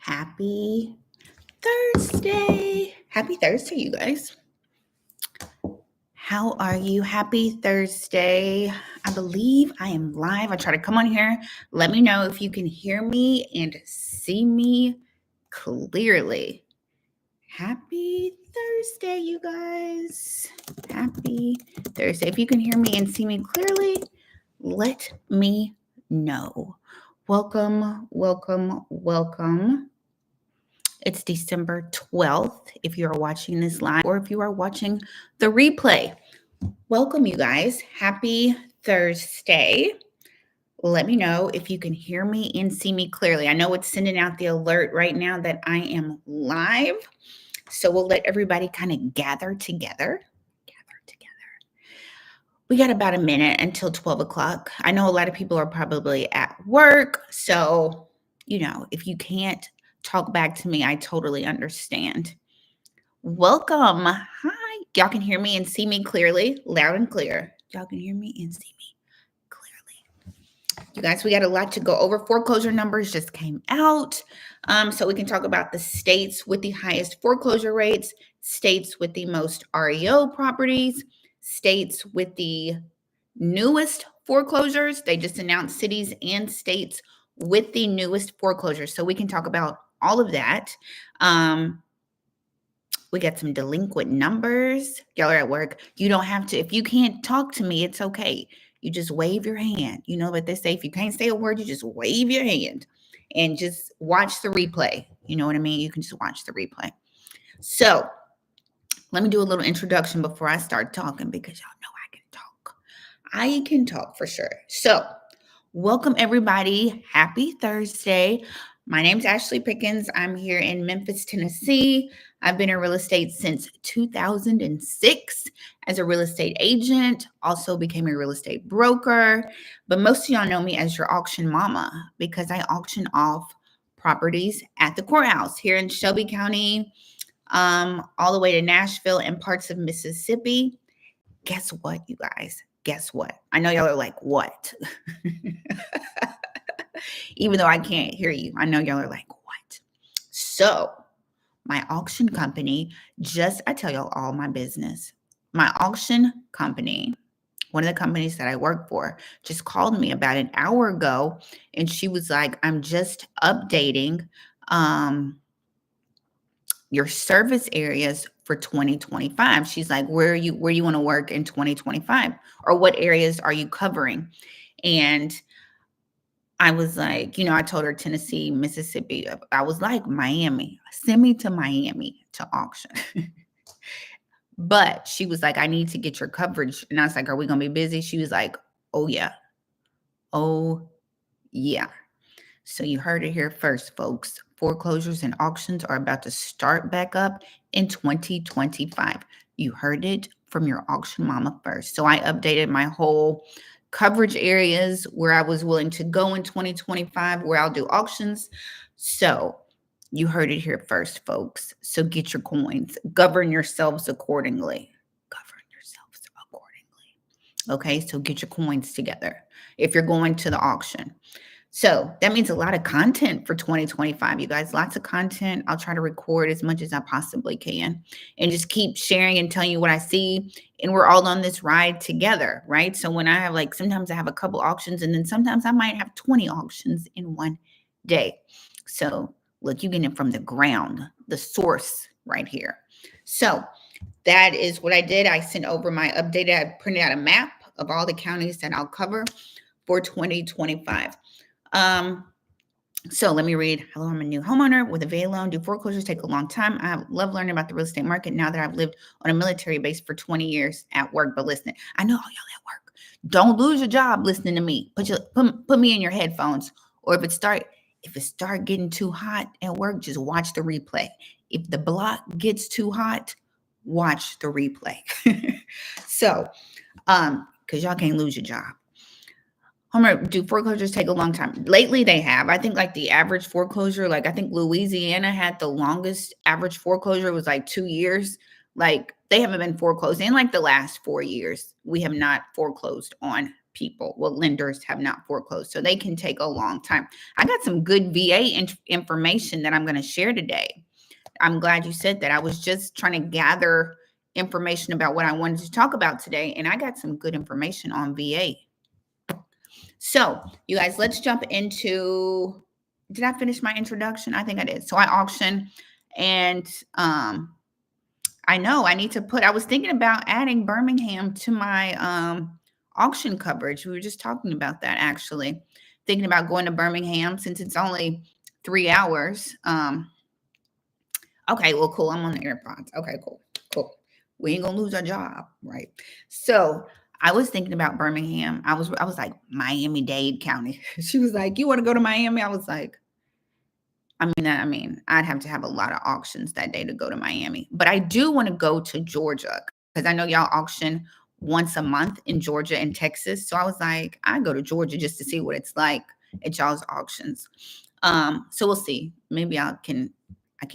Happy Thursday. Happy Thursday, you guys. How are you? Happy Thursday. I believe I am live. I try to come on here. Let me know if you can hear me and see me clearly. Happy Thursday, you guys. Happy Thursday. If you can hear me and see me clearly, let me know. Welcome, welcome, welcome. It's December 12th if you are watching this live or if you are watching the replay. Welcome, you guys. Happy Thursday. Let me know if you can hear me and see me clearly. I know it's sending out the alert right now that I am live. So we'll let everybody kind of gather together. We got about a minute until 12 o'clock. I know a lot of people are probably at work. So, if you can't talk back to me, I totally understand. Welcome. Hi. Y'all can hear me and see me clearly, loud and clear. Y'all can hear me and see me clearly. You guys, we got a lot to go over. Foreclosure numbers just came out. So we can talk about the states with the highest foreclosure rates, states with the most REO properties, states with the newest foreclosures. They just announced cities and states with the newest foreclosures. So we can talk about all of that. We got some delinquent numbers. Y'all are at work. You don't have to. If you can't talk to me, it's okay. You just wave your hand. You know what they say? If you can't say a word, you just wave your hand and just watch the replay. You know what I mean? You can just watch the replay. So let me do a little introduction before I start talking because y'all know I can talk. I can talk for sure. So welcome, everybody. Happy Thursday. My name's Ashley Pickens. I'm here in Memphis, Tennessee. I've been in real estate since 2006 as a real estate agent, also became a real estate broker. But most of y'all know me as your auction mama because I auction off properties at the courthouse here in Shelby County, all the way to Nashville and parts of Mississippi. Guess what, you guys? Guess what? I know y'all are like, what? Even though I can't hear you, I know y'all are like, what? So my auction company, I tell y'all all my business. My auction company, one of the companies that I work for, just called me about an hour ago. And she was like, I'm just updating your service areas for 2025. She's like, where you want to work in 2025? Or what areas are you covering? And I was like, I told her Tennessee, Mississippi. I was like, Miami. Send me to Miami to auction. But she was like, I need to get your coverage. And I was like, are we going to be busy? She was like, oh, yeah. Oh, yeah. So you heard it here first, folks. Foreclosures and auctions are about to start back up in 2025. You heard it from your auction mama first. So I updated my whole coverage areas where I was willing to go in 2025, where I'll do auctions. So you heard it here first, folks. So get your coins. Govern yourselves accordingly. Okay, so get your coins together if you're going to the auction. So that means a lot of content for 2025, you guys. Lots of content. I'll try to record as much as I possibly can and just keep sharing and telling you what I see. And we're all on this ride together, right? So when I have sometimes I have a couple auctions and then sometimes I might have 20 auctions in one day. So look, you get it from the ground, the source right here. So that is what I did. I sent over my updated, I printed out a map of all the counties that I'll cover for 2025. So let me read. Hello, I'm a new homeowner with a VA loan. Do foreclosures take a long time? I love learning about the real estate market now that I've lived on a military base for 20 years at work. But listen, I know all y'all at work. Don't lose your job listening to me. Put me in your headphones. Or if it start getting too hot at work, just watch the replay. If the block gets too hot, watch the replay. So, because y'all can't lose your job. Homer, do foreclosures take a long time? Lately, they have. I think the average foreclosure, I think Louisiana had the longest average foreclosure was 2 years. They haven't been foreclosed in the last 4 years. We have not foreclosed on people. Well, lenders have not foreclosed, so they can take a long time. I got some good VA information that I'm going to share today. I'm glad you said that. I was just trying to gather information about what I wanted to talk about today, and I got some good information on VA. So, you guys, let's jump into. Did I finish my introduction? I think I did. So I auction, and I know I need to put. I was thinking about adding Birmingham to my auction coverage. We were just talking about that actually. Thinking about going to Birmingham since it's only 3 hours. Okay, well, cool. I'm on the AirPods. Okay, cool. We ain't gonna lose our job, right? So I was thinking about Birmingham. I was like Miami-Dade County. She was like, "You want to go to Miami?" I was like, I mean, I'd have to have a lot of auctions that day to go to Miami. But I do want to go to Georgia because I know y'all auction once a month in Georgia and Texas. So I was like, I go to Georgia just to see what it's like at y'all's auctions. So we'll see. Maybe I can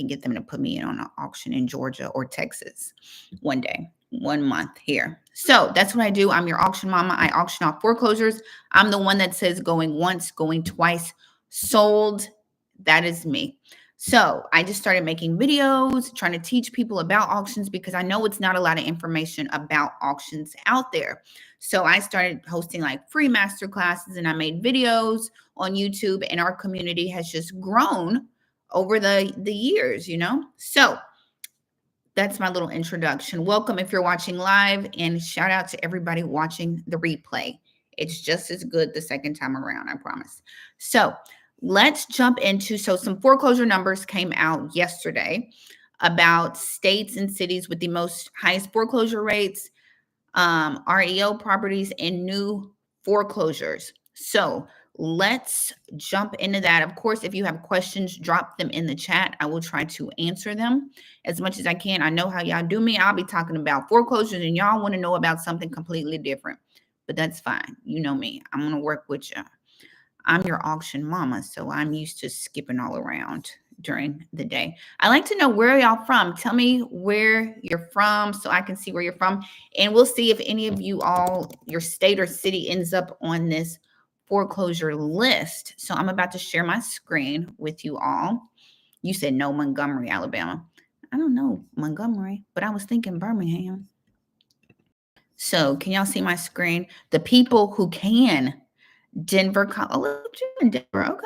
get them to put me in on an auction in Georgia or Texas one day, 1 month here. So that's what I do. I'm your auction mama. I auction off foreclosures. I'm the one that says going once, going twice, sold. That is me. So I just started making videos, trying to teach people about auctions because I know it's not a lot of information about auctions out there. So I started hosting like free master classes and I made videos on YouTube, and our community has just grown over the years, you know? So that's my little introduction. Welcome if you're watching live, and shout out to everybody watching the replay. It's just as good the second time around, I promise. So let's jump into, some foreclosure numbers came out yesterday about states and cities with the highest foreclosure rates, REO properties, and new foreclosures. So let's jump into that. Of course, if you have questions, drop them in the chat. I will try to answer them as much as I can. I know how y'all do me. I'll be talking about foreclosures and y'all want to know about something completely different, but that's fine. You know me. I'm going to work with you. I'm your auction mama, so I'm used to skipping all around during the day. I like to know where y'all from. Tell me where you're from so I can see where you're from. And we'll see if any of you all, your state or city ends up on this foreclosure list. So I'm about to share my screen with you all. You said no, Montgomery, Alabama. I don't know Montgomery, but I was thinking Birmingham. So can y'all see my screen? The people who can. Denver, Denver.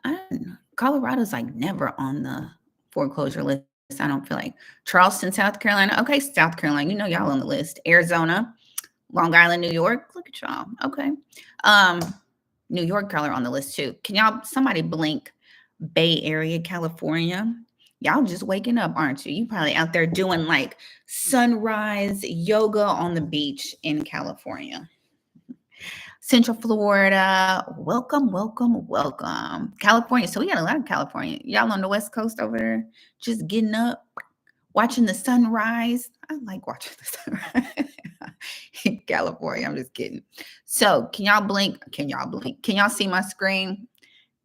Okay. Colorado's like never on the foreclosure list. I don't feel like. Charleston, South Carolina. Okay, South Carolina. You know y'all on the list. Arizona, Long Island, New York. Look at y'all. Okay. New York color on the list too. Can y'all somebody blink Bay Area, California? Y'all just waking up, aren't you? You probably out there doing like sunrise yoga on the beach in California. Central Florida, welcome. California. So we got a lot of California. Y'all on the West Coast over there, just getting up, watching the sunrise. I like watching the sunrise in California. I'm just kidding. So can y'all blink? Can y'all see my screen?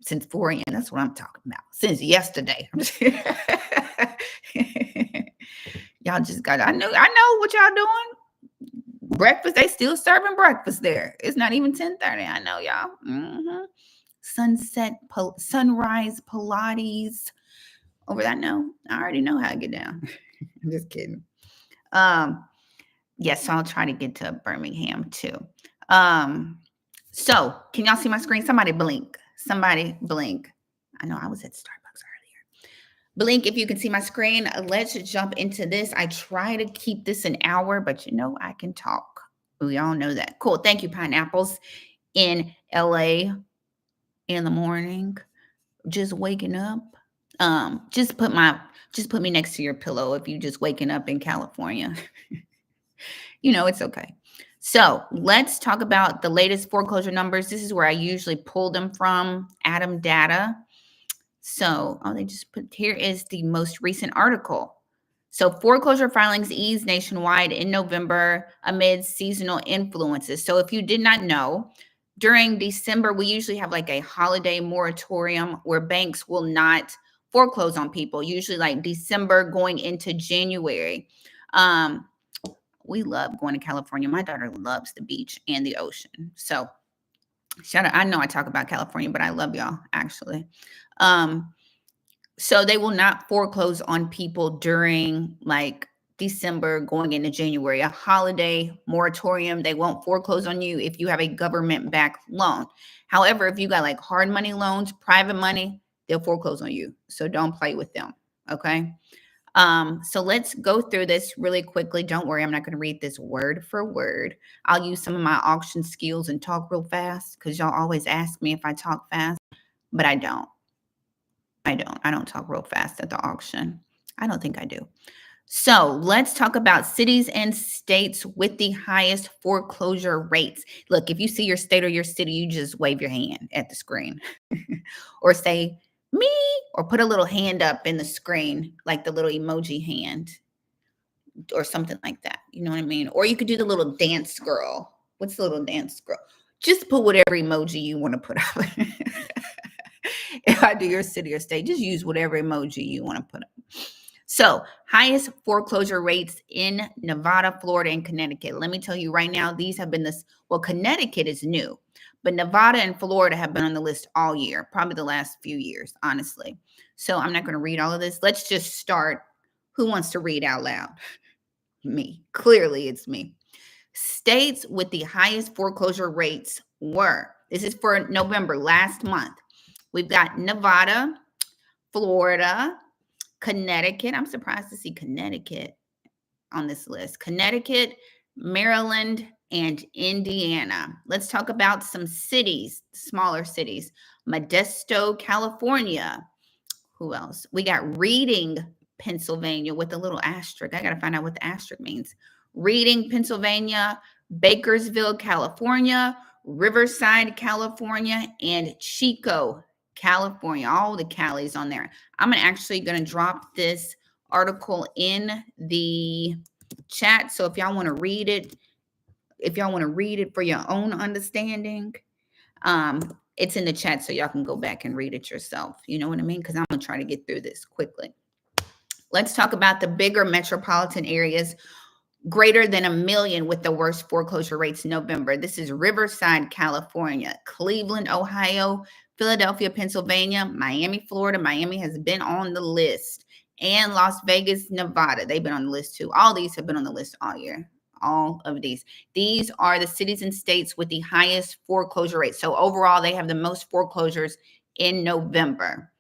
Since 4 a.m. That's what I'm talking about. Since yesterday. I'm just y'all just got. I know what y'all doing. Breakfast, they still serving breakfast there. It's not even 10:30. I know y'all. Sunrise Pilates over that. No, I already know how to get down. I'm just kidding. Yes, so I'll try to get to Birmingham too. So can y'all see my screen? Somebody blink. I know I was at Starbucks earlier. Blink if you can see my screen. Let's jump into this. I try to keep this an hour, but you know I can talk. We all know that. Cool. Thank you, Pineapples in LA in the morning. Just waking up. Just put me next to your pillow if you just waking up in California. You know, it's okay. So let's talk about the latest foreclosure numbers. This is where I usually pull them from, Adam Data. So, they just put, here is the most recent article. So foreclosure filings eased nationwide in November amid seasonal influences. So if you did not know, during December, we usually have like a holiday moratorium where banks will not foreclose on people, usually like December going into January. We love going to California. My daughter loves the beach and the ocean. So shout out. I know I talk about California, but I love y'all actually. Um, so they will not foreclose on people during like December going into January, a holiday moratorium. They won't foreclose on you if you have a government backed loan. However, if you got like hard money loans, private money, they'll foreclose on you. So don't play with them. Okay. So let's go through this really quickly. Don't worry, I'm not going to read this word for word. I'll use some of my auction skills and talk real fast because y'all always ask me if I talk fast, but I don't. I don't talk real fast at the auction. I don't think I do. So let's talk about cities and states with the highest foreclosure rates. Look, if you see your state or your city, you just wave your hand at the screen or say me or put a little hand up in the screen, like the little emoji hand or something like that. You know what I mean? Or you could do the little dance girl. What's the little dance girl? Just put whatever emoji you want to put up. If I do your city or state, just use whatever emoji you want to put up. So, highest foreclosure rates in Nevada, Florida, and Connecticut. Let me tell you right now, these have been this. Well, Connecticut is new, but Nevada and Florida have been on the list all year, probably the last few years, honestly. So, I'm not going to read all of this. Let's just start. Who wants to read out loud? Me. Clearly, it's me. States with the highest foreclosure rates were, this is for November, last month. We've got Nevada, Florida, Connecticut. I'm surprised to see Connecticut on this list. Connecticut, Maryland, and Indiana. Let's talk about some cities, smaller cities. Modesto, California. Who else? We got Reading, Pennsylvania with a little asterisk. I got to find out what the asterisk means. Reading, Pennsylvania, Bakersville, California, Riverside, California, and Chico, California. All the Calis on there. I'm actually going to drop this article in the chat. So if y'all want to read it, for your own understanding, it's in the chat so y'all can go back and read it yourself. You know what I mean? Because I'm going to try to get through this quickly. Let's talk about the bigger metropolitan areas, greater than 1 million with the worst foreclosure rates in November. This is Riverside, California, Cleveland, Ohio, Philadelphia, Pennsylvania, Miami, Florida. Miami has been on the list. And Las Vegas, Nevada. They've been on the list too. All these have been on the list all year. All of these. These are the cities and states with the highest foreclosure rate. So overall, they have the most foreclosures in November.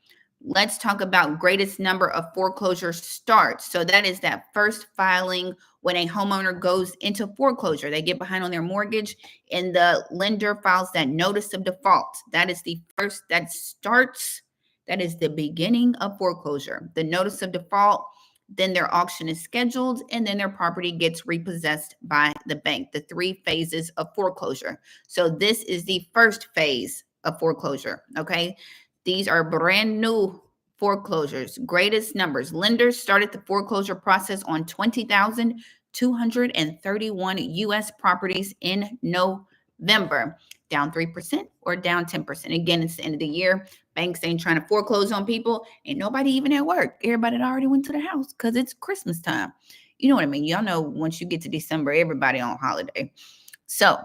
Let's talk about greatest number of foreclosure starts. So that is that first filing when a homeowner goes into foreclosure. They get behind on their mortgage and the lender files that notice of default. That is the first that starts. That is the beginning of foreclosure. The notice of default, then their auction is scheduled, and then their property gets repossessed by the bank. The 3 phases of foreclosure. So this is the first phase of foreclosure, okay? These are brand new foreclosures. Greatest numbers. Lenders started the foreclosure process on 20,231 U.S. properties in November. Down 3% or down 10%. Again, it's the end of the year. Banks ain't trying to foreclose on people. Ain't nobody even at work. Everybody that already went to the house because it's Christmas time. You know what I mean? Y'all know once you get to December, everybody on holiday. So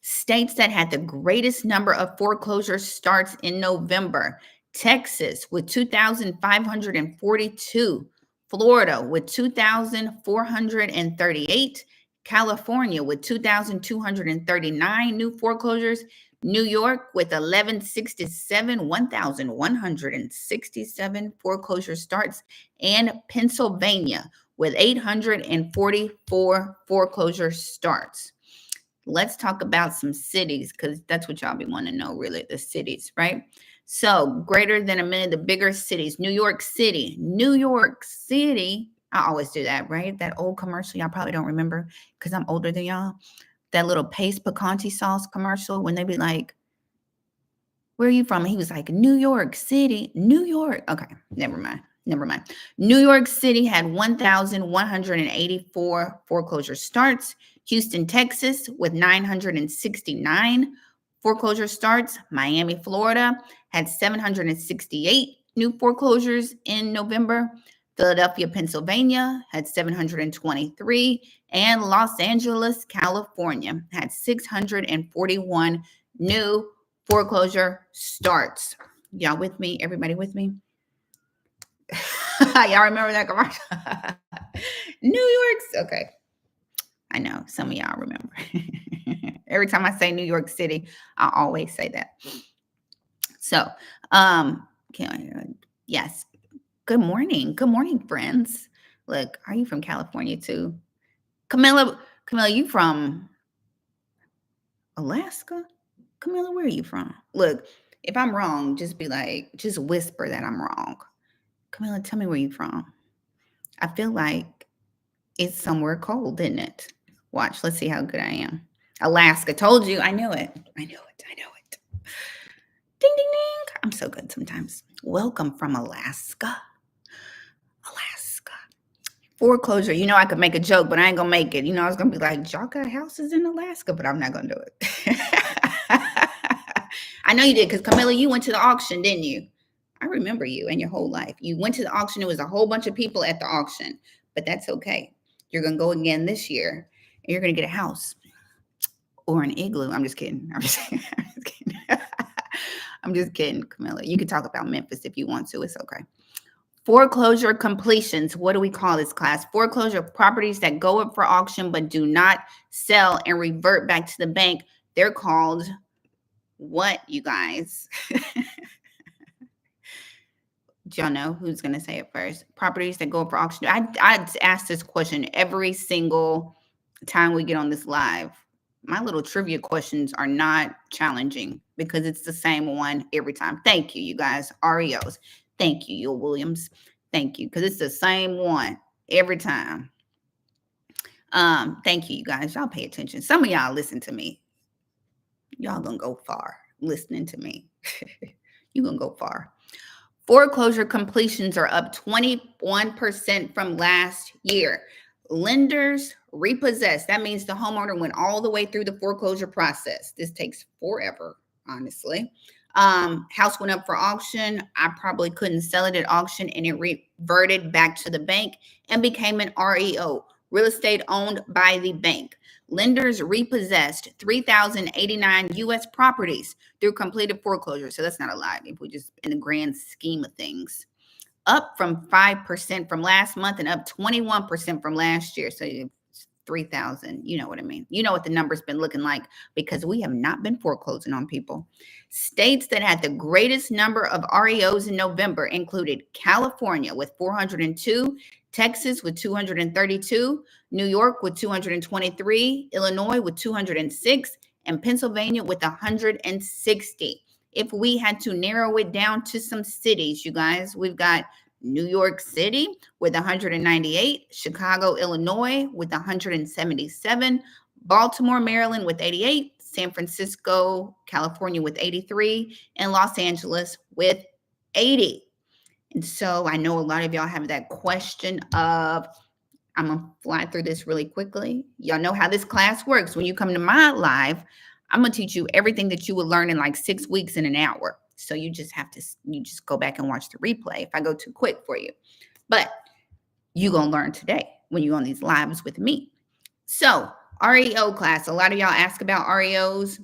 states that had the greatest number of foreclosure starts in November: Texas with 2,542, Florida with 2,438, California with 2,239 new foreclosures, New York with 1,167 foreclosure starts, and Pennsylvania with 844 foreclosure starts. Let's talk about some cities because that's what y'all be wanting to know, really, the cities, right? So greater than 1 million, the bigger cities. New York City. New York City. I always do that, right? That old commercial y'all probably don't remember because I'm older than y'all. That little paste picante sauce commercial when they be like, where are you from? And he was like, New York City. New York. Okay, never mind. New York City had 1,184 foreclosure starts. Houston, Texas with 969 foreclosure starts. Miami, Florida had 768 new foreclosures in November. Philadelphia, Pennsylvania had 723, and Los Angeles, California had 641 new foreclosure starts. Y'all with me? Everybody with me? Y'all remember that commercial? New York's okay. I know some of y'all remember. Every time I say New York City, I always say that. So, yes. Good morning. Good morning, friends. Look, are you from California too? Camilla, you from Alaska? Camilla, where are you from? Look, if I'm wrong, just be like, just whisper that I'm wrong. Camilla, tell me where you from. I feel like it's somewhere cold, isn't it? Watch, let's see how good I am. Alaska, told you. I knew it. I knew it. I know it. Ding, ding, ding. I'm so good sometimes. Welcome from Alaska. Alaska. Foreclosure. You know, I could make a joke, but I ain't going to make it. You know, I was going to be like, y'all got houses in Alaska, but I'm not going to do it. I know you did because Camilla, you went to the auction, didn't you? I remember you and your whole life. You went to the auction. It was a whole bunch of people at the auction, but that's okay. You're going to go again this year and you're going to get a house or an igloo. I'm just kidding. I'm just kidding. I'm just kidding, Camilla. You can talk about Memphis if you want to. It's okay. Foreclosure completions. What do we call this class? Foreclosure properties that go up for auction but do not sell and revert back to the bank. They're called what, you guys? Do y'all know who's going to say it first? Properties that go up for auction. I ask this question every single time we get on this live. My little trivia questions are not challenging because it's the same one every time. Thank you, you guys. REOs. Thank you, Yul Williams. Thank you, because it's the same one every time. Thank you, you guys. Y'all pay attention. Some of y'all listen to me. Y'all gonna go far listening to me. You're gonna go far. Foreclosure completions are up 21% from last year. Lenders repossessed. That means the homeowner went all the way through the foreclosure process. This takes forever, honestly. House went up for auction. I probably couldn't sell it at auction and it reverted back to the bank and became an REO, real estate owned by the bank. Lenders repossessed 3,089 U.S. properties through completed foreclosure. So that's not a lot if we just in the grand scheme of things. Up from 5% from last month and up 21% from last year. So 3,000, you know what I mean? You know what the number's been looking like because we have not been foreclosing on people. States that had the greatest number of REOs in November included California with 402, Texas with 232, New York with 223, Illinois with 206, and Pennsylvania with 160. If we had to narrow it down to some cities, you guys, we've got New York City with 198, Chicago, Illinois with 177, Baltimore, Maryland with 88, San Francisco, California with 83, and Los Angeles with 80. And so I know a lot of y'all have that question of, I'm going to fly through this really quickly. Y'all know how this class works. When you come to my live, I'm going to teach you everything that you would learn in like 6 weeks in an hour. So you just go back and watch the replay if I go too quick for you. But you're going to learn today when you're on these lives with me. So REO class, a lot of y'all ask about REOs.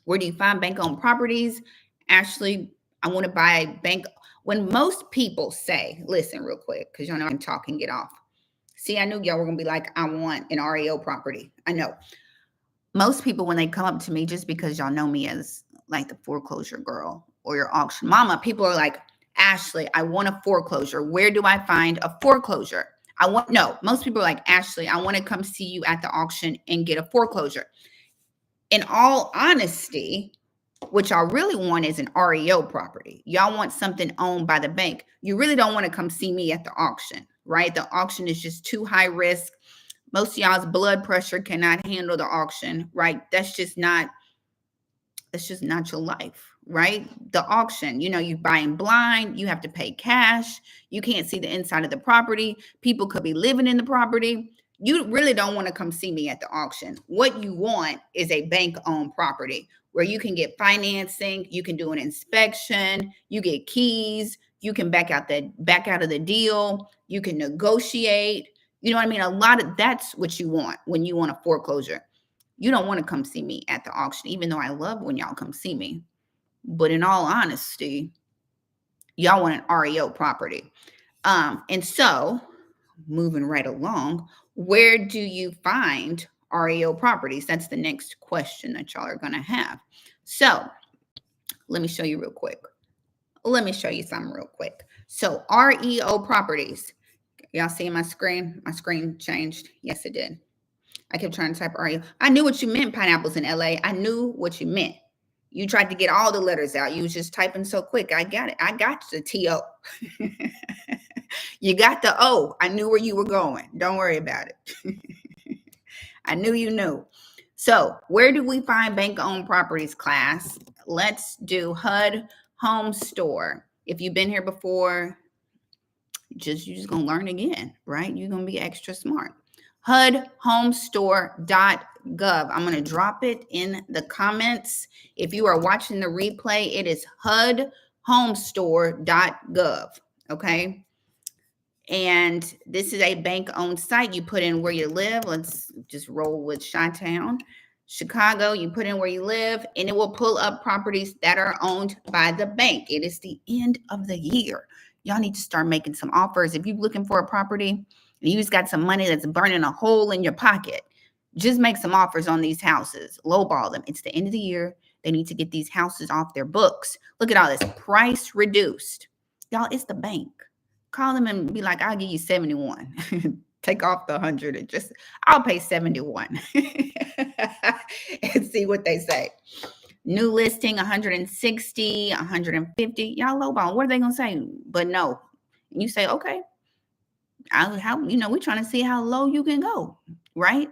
Where do you find bank-owned properties? Ashley, I want to buy bank. When most people say, listen real quick, because y'all know I can talk and get off. See, I knew y'all were going to be like, I want an REO property. I know. Most people, when they come up to me, just because y'all know me as like the foreclosure girl or your auction mama, people are like, Ashley, I want a foreclosure. Where do I find a foreclosure? Most people are like, Ashley, I want to come see you at the auction and get a foreclosure. In all honesty, what y'all really want is an REO property. Y'all want something owned by the bank. You really don't want to come see me at the auction, right? The auction is just too high risk. Most of y'all's blood pressure cannot handle the auction, right? That's just not your life, right? The auction, you're buying blind, you have to pay cash, you can't see the inside of the property, people could be living in the property. You really don't want to come see me at the auction. What you want is a bank-owned property where you can get financing, you can do an inspection, you get keys, You can back out of the deal. You can negotiate. You know what I mean? A lot of that's what you want when you want a foreclosure. You don't want to come see me at the auction, even though I love when y'all come see me. But in all honesty, y'all want an REO property. And so moving right along, where do you find REO properties? That's the next question that y'all are going to have. So let me show you real quick. Let me show you something real quick. So REO properties. Y'all see my screen? My screen changed. Yes, it did. I kept trying to type REO. I knew what you meant, pineapples in LA. I knew what you meant. You tried to get all the letters out. You was just typing so quick. I got it. I got the TO. You got the O. I knew where you were going. Don't worry about it. I knew you knew. So where do we find bank-owned properties, class? Let's do HUD Home Store. If you've been here before, you're just going to learn again, right? You're going to be extra smart. HUDhomestore.gov. I'm going to drop it in the comments. If you are watching the replay, it is HUDhomestore.gov. Okay. And this is a bank-owned site. You put in where you live. Let's just roll with Chi-Town. Chicago, you put in where you live, and it will pull up properties that are owned by the bank. It is the end of the year. Y'all need to start making some offers. If you're looking for a property and you just got some money that's burning a hole in your pocket, just make some offers on these houses. Lowball them. It's the end of the year. They need to get these houses off their books. Look at all this. Price reduced. Y'all, it's the bank. Call them and be like, I'll give you 71. Take off the 100 and just, I'll pay 71. And see what they say. New listing, 160, 150. Y'all lowball. What are they going to say? But no. You say, okay. We're trying to see how low you can go, right?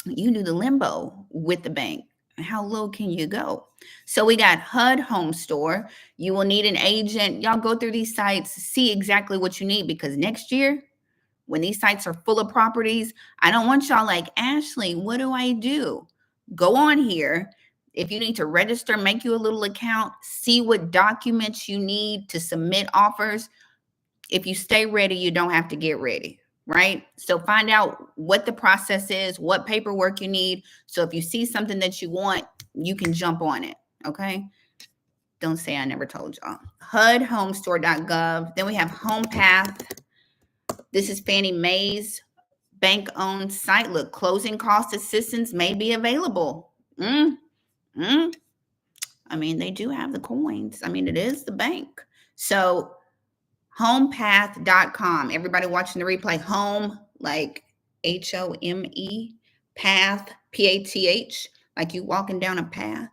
You do the limbo with the bank. How low can you go? So we got HUD Home Store. You will need an agent. Y'all go through these sites, see exactly what you need, because next year, when these sites are full of properties, I don't want y'all like, Ashley, what do I do? Go on here. If you need to register, make you a little account, see what documents you need to submit offers. If you stay ready, you don't have to get ready. Right? So find out what the process is, what paperwork you need. So if you see something that you want, you can jump on it. Okay. Don't say I never told y'all. HUDhomestore.gov. Then we have HomePath. This is Fannie Mae's bank-owned site. Look, closing cost assistance may be available. I mean, they do have the coins. I mean, it is the bank. So homepath.com. Everybody watching the replay, home, like HOME, path, PATH, like you walking down a path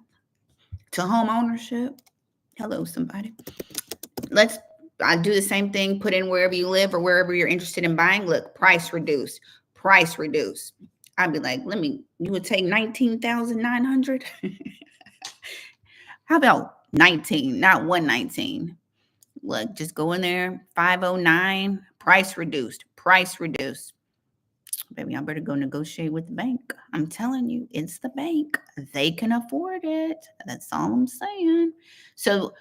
to home ownership. Hello, somebody. I do the same thing, put in wherever you live or wherever you're interested in buying. Look, price reduced. I'd be like, you would take 19,900. How about 19, not 119? Look, just go in there, 509, price reduced. Baby, I better go negotiate with the bank. I'm telling you, it's the bank. They can afford it. That's all I'm saying. So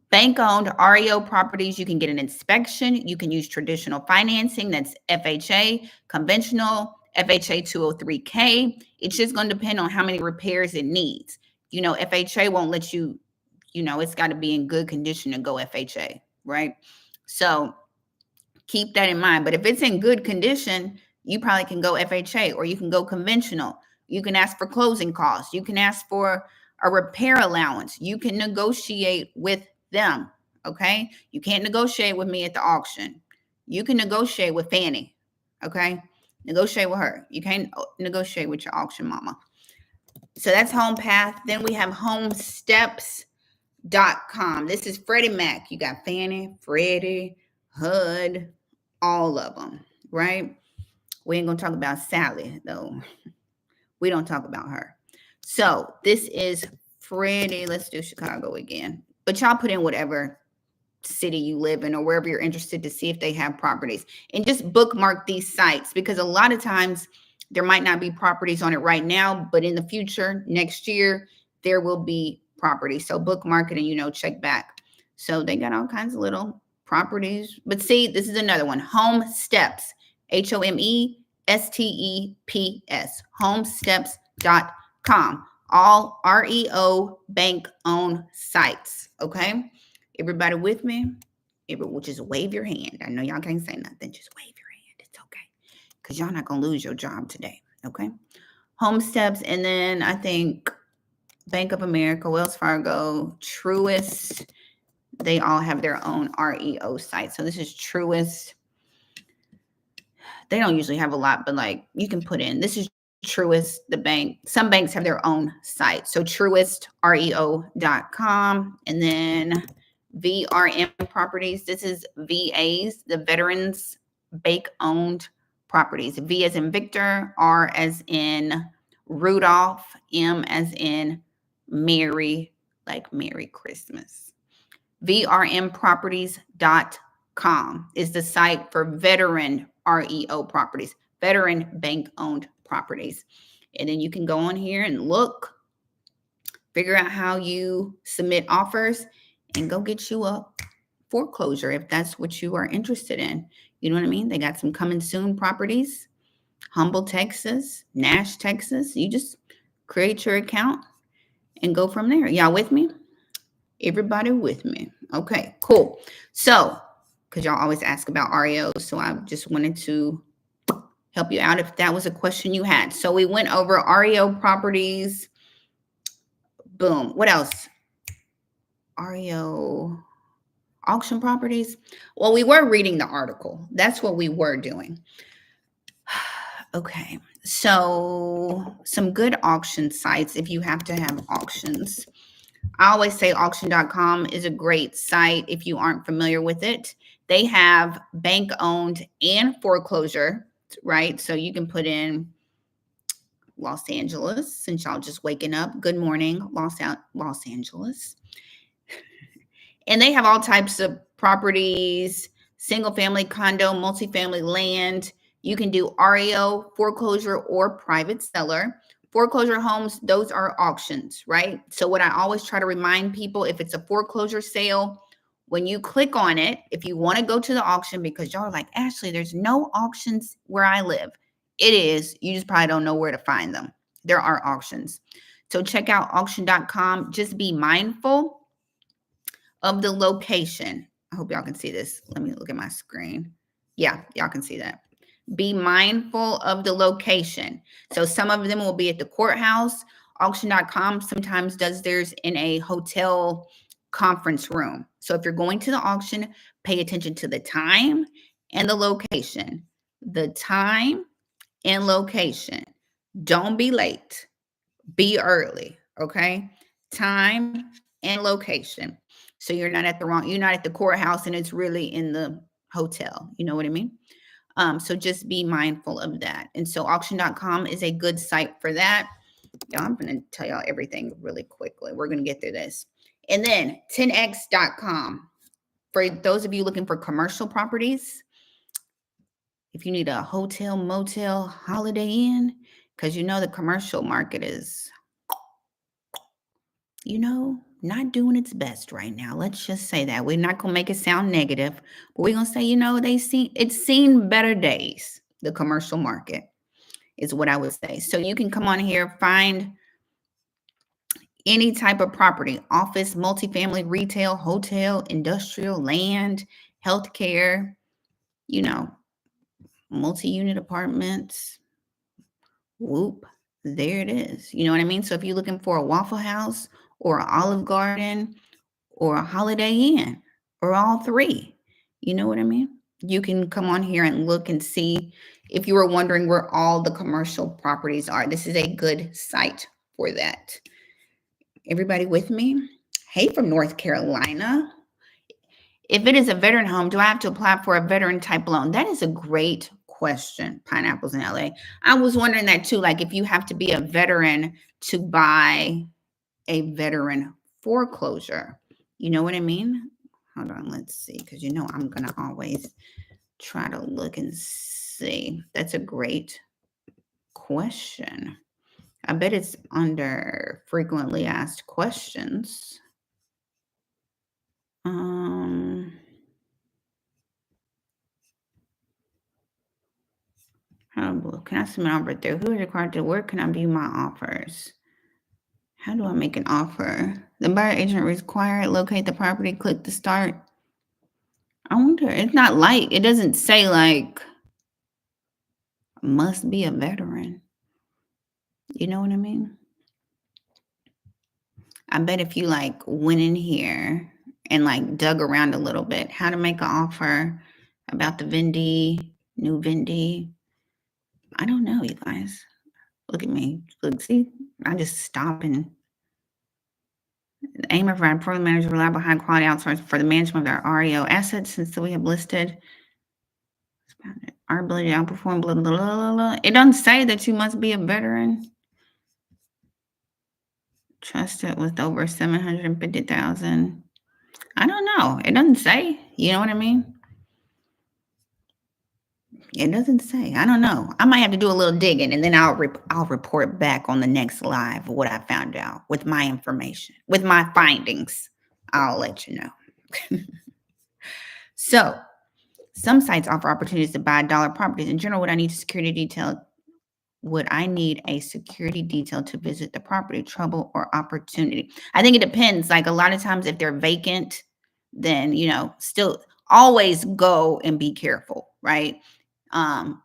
bank-owned REO properties, you can get an inspection. You can use traditional financing. That's FHA, conventional, FHA 203K. It's just going to depend on how many repairs it needs. FHA won't let you, it's got to be in good condition to go FHA, right? So keep that in mind. But if it's in good condition, you probably can go FHA, or you can go conventional. You can ask for closing costs. You can ask for a repair allowance. You can negotiate with them, okay? You can't negotiate with me at the auction. You can negotiate with Fannie, okay? Negotiate with her. You can't negotiate with your auction mama. So that's HomePath. Then we have HomeSteps.com. This is Freddie Mac. You got Fannie, Freddie, HUD, all of them, right? We ain't going to talk about Sally, though. We don't talk about her. So this is Freddie. Let's do Chicago again. But y'all put in whatever city you live in or wherever you're interested to see if they have properties. And just bookmark these sites, because a lot of times there might not be properties on it right now, but in the future, next year, there will be property. So bookmark it and, check back. So they got all kinds of little properties. But see, this is another one. Home Steps. HOMESTEPS. Homesteps.com. All REO bank owned sites. Okay. Everybody with me? Just wave your hand. I know y'all can't say nothing. Just wave your hand. It's okay. Because y'all not going to lose your job today. Okay. Home Steps. And then I think Bank of America, Wells Fargo, Truist, they all have their own REO site. So this is Truist. They don't usually have a lot, but like you can put in, this is Truist, the bank. Some banks have their own site. So truistreo.com. And then VRM Properties. This is VAs, the Veterans Bank Owned Properties. V as in Victor, R as in Rudolph, M as in Mary, like Merry Christmas. VRMproperties.com is the site for veteran REO properties, veteran bank owned properties. And then you can go on here and look, figure out how you submit offers, and go get you a foreclosure if that's what you are interested in. You know what I mean? They got some coming soon properties, Humble, Texas, Nash, Texas. You just create your account and go from there. Y'all with me? Everybody with me? Okay, cool. So, because y'all always ask about REOs, so I just wanted to help you out if that was a question you had. So we went over REO properties. Boom. What else? REO auction properties. Well, we were reading the article. That's what we were doing. Okay. So some good auction sites if you have to have auctions. I always say auction.com is a great site if you aren't familiar with it. They have bank owned and foreclosure, right? So you can put in Los Angeles, since y'all just waking up. Good morning, Los Angeles. And they have all types of properties, single family, condo, multifamily land. You can do REO, foreclosure, or private seller. Foreclosure homes, those are auctions, right? So what I always try to remind people, if it's a foreclosure sale, when you click on it, if you want to go to the auction, because y'all are like, Ashley, there's no auctions where I live. It is. You just probably don't know where to find them. There are auctions. So check out auction.com. Just be mindful of the location. I hope y'all can see this. Let me look at my screen. Yeah, y'all can see that. Be mindful of the location. So some of them will be at the courthouse. Auction.com sometimes does theirs in a hotel conference room. So if you're going to the auction, pay attention to the time and the location. The time and location. Don't be late. Be early, okay? Time and location. So you're not at the courthouse and it's really in the hotel. You know what I mean? So just be mindful of that. And so auction.com is a good site for that. Y'all, I'm going to tell y'all everything really quickly. We're going to get through this. And then 10x.com. For those of you looking for commercial properties, if you need a hotel, motel, Holiday Inn, because you know the commercial market is, not doing its best right now. Let's just say that. We're not going to make it sound negative, but we're going to say, it's seen better days. The commercial market is what I would say. So you can come on here, find any type of property, office, multifamily, retail, hotel, industrial, land, healthcare, multi-unit apartments. Whoop, there it is. You know what I mean? So if you're looking for a Waffle House or an Olive Garden or a Holiday Inn or all three, you know what I mean? You can come on here and look and see if you were wondering where all the commercial properties are. This is a good site for that. Everybody with me? Hey, from North Carolina. If it is a veteran home, do I have to apply for a veteran type loan? That is a great question. Pineapples in LA. I was wondering that too. Like if you have to be a veteran to buy a veteran foreclosure. You know what I mean? Hold on, let's see. Because I'm going to always try to look and see. That's a great question. I bet it's under frequently asked questions. Can I submit an offer there? Who is required to work? Can I view my offers? How do I make an offer? The buyer agent required. Locate the property. Click to start. I wonder. It's not like it doesn't say like must be a veteran. You know what I mean? I bet if you like went in here and like dug around a little bit, how to make an offer about the vendee, new vendee. I don't know, you guys. Look at me. Look, see, I just stop and the aim of our program manager reliable high quality outsource for the management of our REO assets since we have listed our ability to outperform blah, blah, blah, blah, blah. It doesn't say that you must be a veteran. Trusted with over 750,000. I don't know. It doesn't say. You know what I mean? It doesn't say. I don't know. I might have to do a little digging, and then I'll report back on the next live what I found out with my information, with my findings. I'll let you know. So, some sites offer opportunities to buy dollar properties. In general, would I need a security detail to visit the property? Trouble or opportunity? I think it depends. Like a lot of times, if they're vacant, then still always go and be careful, right?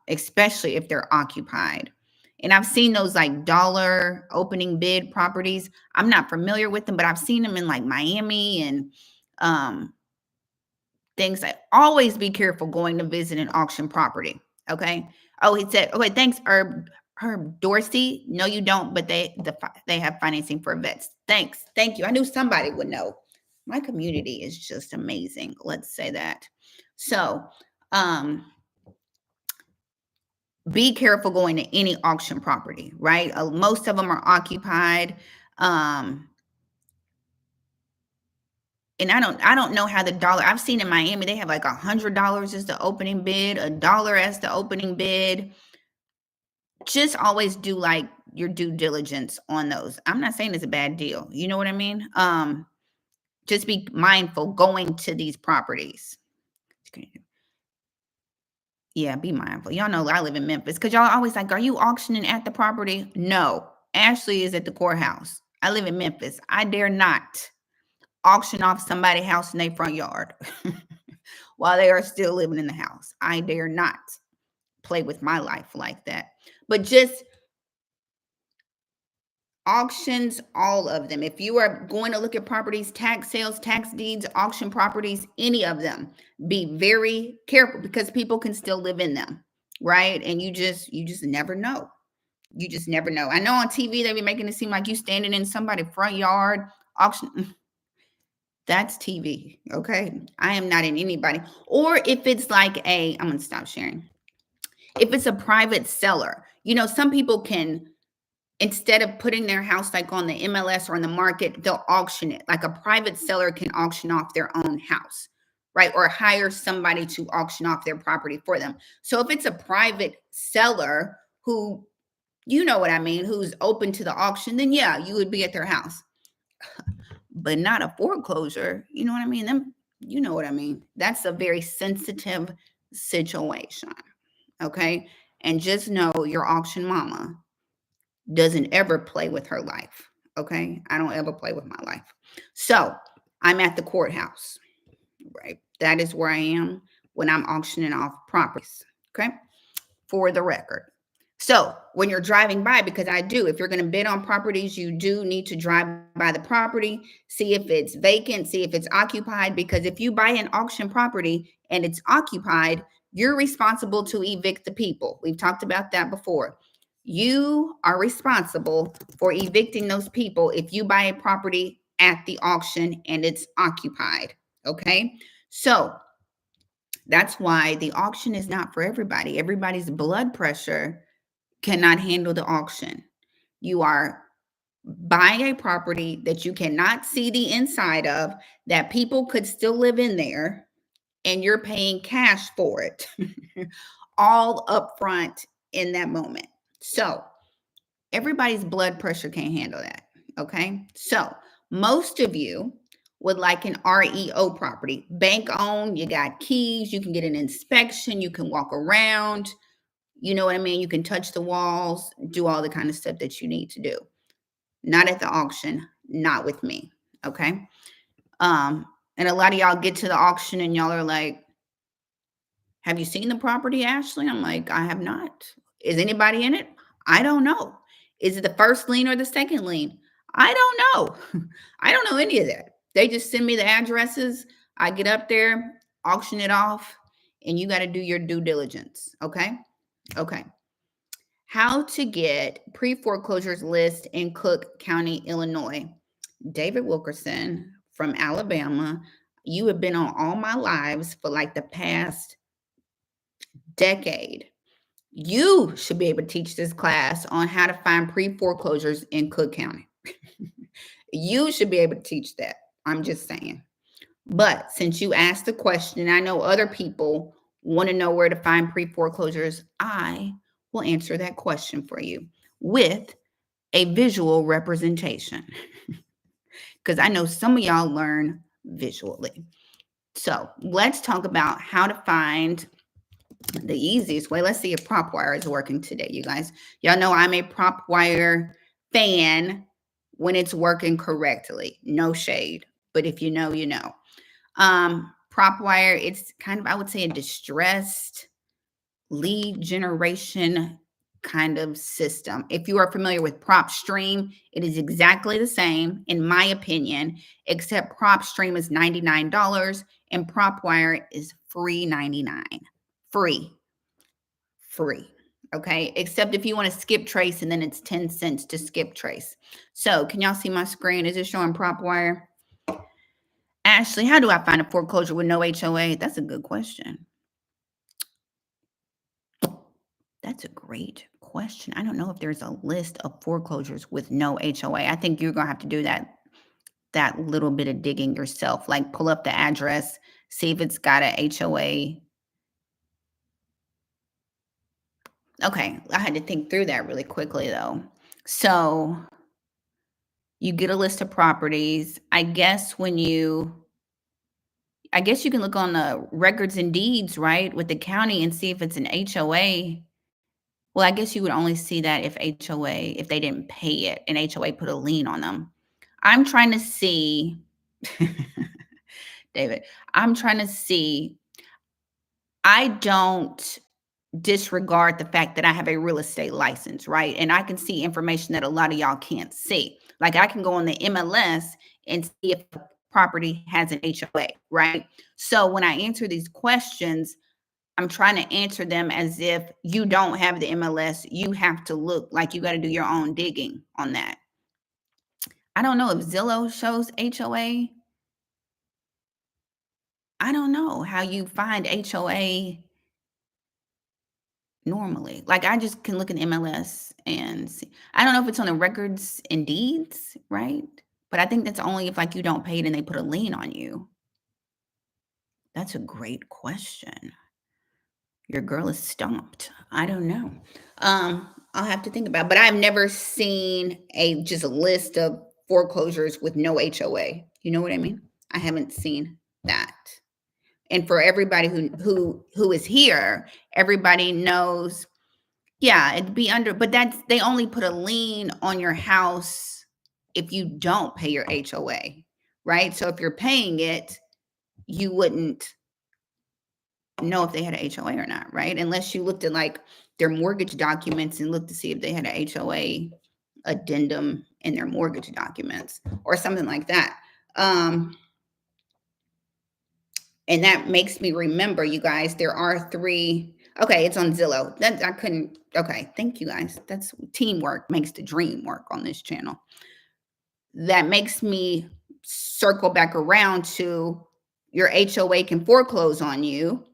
Especially if they're occupied. And I've seen those like dollar opening bid properties. I'm not familiar with them, but I've seen them in like Miami and things like always be careful going to visit an auction property. Okay. Oh, he said, okay, thanks, Herb Dorsey. No, you don't, but they have financing for vets. Thanks. Thank you. I knew somebody would know. My community is just amazing. Let's say that. So, be careful going to any auction property, right? Most of them are occupied. And I don't know how the dollar, I've seen in Miami, they have like $100 as the opening bid, $1 as the opening bid. Just always do like your due diligence on those. I'm not saying it's a bad deal. You know what I mean? Just be mindful going to these properties. Yeah, be mindful. Y'all know I live in Memphis because y'all always like, are you auctioning at the property? No, Ashley is at the courthouse. I live in Memphis. I dare not auction off somebody's house in their front yard while they are still living in the house. I dare not play with my life like that. But just auctions, all of them. If you are going to look at properties, tax sales, tax deeds, auction properties, any of them, be very careful because people can still live in them, right? And you just never know. You just never know. I know on TV they be making it seem like you standing in somebody's front yard auction. That's TV, okay? I am not in anybody. Or if it's like I'm going to stop sharing. If it's a private seller, some people can, instead of putting their house like on the MLS or on the market, they'll auction it. Like a private seller can auction off their own house, right? Or hire somebody to auction off their property for them. So if it's a private seller who, you know what I mean, who's open to the auction, then yeah, you would be at their house. But not a foreclosure. You know what I mean? You know what I mean? That's a very sensitive situation. Okay. And just know your auction mama doesn't ever play with her life. Okay. I don't ever play with my life. So I'm at the courthouse, right? That is where I am when I'm auctioning off properties. Okay. For the record. So when you're driving by, because if you're going to bid on properties, you do need to drive by the property, see if it's vacant, see if it's occupied, because if you buy an auction property and it's occupied, you're responsible to evict the people. We've talked about that before. You are responsible for evicting those people if you buy a property at the auction and it's occupied. Okay. So that's why the auction is not for everybody. Everybody's blood pressure cannot handle the auction. You are buying a property that you cannot see the inside of, that people could still live in there, and you're paying cash for it all up front in that moment. So everybody's blood pressure can't handle that. Okay. So most of you would like an REO property, bank owned, you got keys, you can get an inspection, you can walk around. You know what I mean? You can touch the walls, do all the kind of stuff that you need to do. Not at the auction, not with me. Okay. And a lot of y'all get to the auction and y'all are like, have you seen the property, Ashley? I'm like, I have not. Is anybody in it? I don't know. Is it the first lien or the second lien? I don't know. I don't know any of that. They just send me the addresses. I get up there, auction it off, and you got to do your due diligence. Okay. Okay. How to get pre-foreclosures list in Cook County, Illinois. David Wilkerson from Alabama. You have been on All My Lives for like the past decade. You should be able to teach this class on how to find pre-foreclosures in Cook County. You should be able to teach that. I'm just saying. But since you asked the question, I know other people want to know where to find pre-foreclosures. I will answer that question for you with a visual representation because I know some of y'all learn visually. So let's talk about how to find the easiest way. Let's see if PropWire is working today, you guys. Y'all know I'm a PropWire fan when it's working correctly. No shade, but if you know, you know. PropWire, it's kind of, I would say, a distressed lead generation kind of system. If you are familiar with PropStream, it is exactly the same, in my opinion, except PropStream is $99 and PropWire is free 99. Free. Okay. Except if you want to skip trace and then it's 10 cents to skip trace. So can y'all see my screen? Is it showing PropWire? Ashley, how do I find a foreclosure with no HOA? That's a good question. That's a great question. I don't know if there's a list of foreclosures with no HOA. I think you're going to have to do that little bit of digging yourself, like pull up the address, see if it's got a HOA. Okay, I had to think through that really quickly though. So you get a list of properties. I guess you can look on the records and deeds, right, with the county and see if it's an HOA. Well, I guess you would only see that if they didn't pay it and HOA put a lien on them. I'm trying to see, David, I'm trying to see, I don't disregard the fact that I have a real estate license, right? And I can see information that a lot of y'all can't see. Like I can go on the MLS and see if the property has an HOA, right? So when I answer these questions, I'm trying to answer them as if you don't have the MLS. You have to look like you got to do your own digging on that. I don't know if Zillow shows HOA. I don't know how you find HOA normally. Like I just can look in MLS and see. I don't know if it's on the records and deeds, right? But I think that's only if like you don't pay it and they put a lien on you. That's a great question. Your girl is stumped. I don't know. I'll have to think about it. But I've never seen just a list of foreclosures with no HOA. You know what I mean? I haven't seen that. And for everybody who is here, everybody knows, yeah, it'd be under, but they only put a lien on your house if you don't pay your HOA, right? So if you're paying it, you wouldn't know if they had a HOA or not, right? Unless you looked at like their mortgage documents and looked to see if they had a HOA addendum in their mortgage documents or something like that. And that makes me remember, you guys, there are 3. Okay, it's on Zillow. That I couldn't. Okay, thank you guys. That's teamwork makes the dream work on this channel. That makes me circle back around to your HOA can foreclose on you,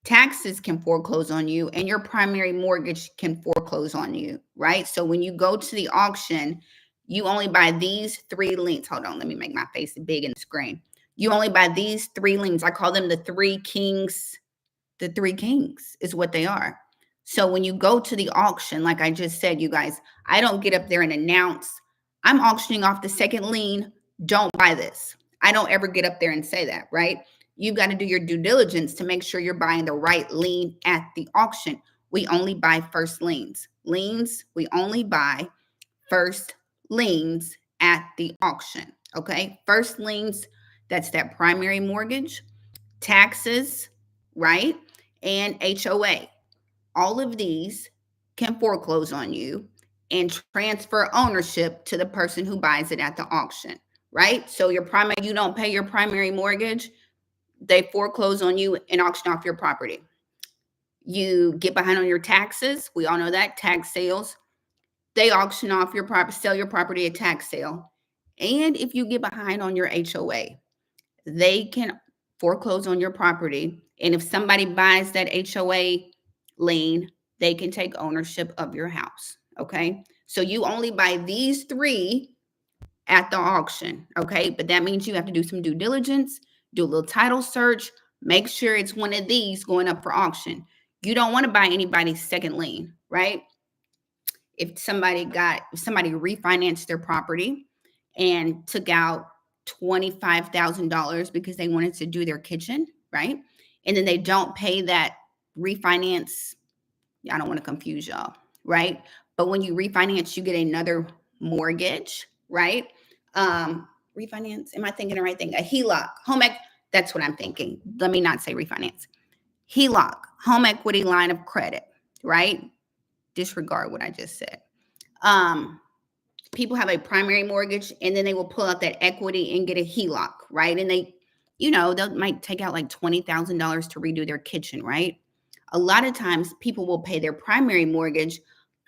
taxes can foreclose on you, and your primary mortgage can foreclose on you, right? So when you go to the auction, you only buy these 3 liens. Hold on, let me make my face big in the screen. You only buy these 3 liens. I call them the 3 kings. The 3 kings is what they are. So when you go to the auction, like I just said, you guys, I don't get up there and announce, I'm auctioning off the second lien. Don't buy this. I don't ever get up there and say that, right? You've got to do your due diligence to make sure you're buying the right lien at the auction, we only buy first liens. Liens, we only buy first liens at the auction. Okay. First liens, that's that primary mortgage, taxes, right? And HOA. All of these can foreclose on you and transfer ownership to the person who buys it at the auction, right? So you don't pay your primary mortgage, they foreclose on you and auction off your property. You get behind on your taxes. We all know that tax sales, they auction off your property, sell your property at tax sale. And if you get behind on your HOA, they can foreclose on your property. And if somebody buys that HOA lien, they can take ownership of your house. Okay. So you only buy these three at the auction. Okay. But that means you have to do some due diligence, do a little title search, make sure it's one of these going up for auction. You don't want to buy anybody's second lien, right? If somebody refinanced their property and took out $25,000 because they wanted to do their kitchen, right? And then they don't pay that refinance. I don't want to confuse y'all, right? But when you refinance, you get another mortgage, right? Refinance, am I thinking the right thing? A HELOC, that's what I'm thinking. Let me not say refinance. HELOC, home equity line of credit, right? Disregard what I just said. People have a primary mortgage and then they will pull out that equity and get a HELOC, right? And they might take out like $20,000 to redo their kitchen, right? A lot of times people will pay their primary mortgage,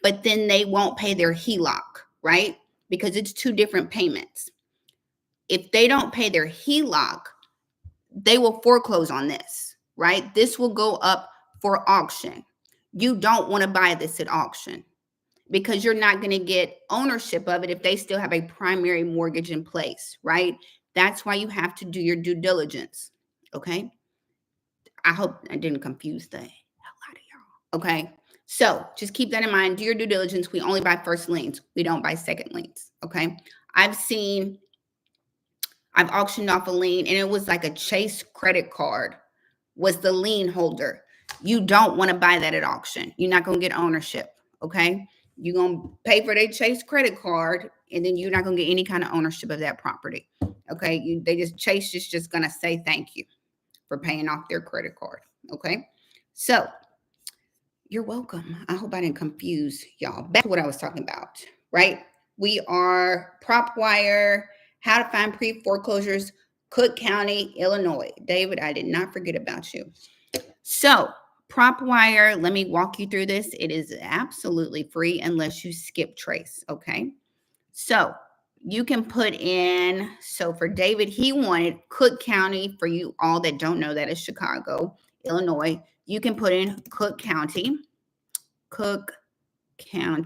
but then they won't pay their HELOC, right? Because it's two different payments. If they don't pay their HELOC, they will foreclose on this, right? This will go up for auction. You don't want to buy this at auction because you're not going to get ownership of it if they still have a primary mortgage in place, right? That's why you have to do your due diligence, okay? I hope I didn't confuse the hell out of y'all, okay? So just keep that in mind. Do your due diligence. We only buy first liens. We don't buy second liens, okay? I've auctioned off a lien and it was like a Chase credit card was the lien holder. You don't want to buy that at auction. You're not going to get ownership, okay? You're going to pay for their Chase credit card and then you're not going to get any kind of ownership of that property, okay? Chase is just going to say thank you for paying off their credit card, okay? So you're welcome. I hope I didn't confuse y'all. Back to what I was talking about, right? We are PropWire, how to find pre-foreclosures, Cook County, Illinois. David, I did not forget about you. So PropWire, let me walk you through this. It is absolutely free unless you skip trace, okay? So you can put in, so for David, he wanted Cook County. For you all that don't know, that is Chicago, Illinois. You can put in Cook County,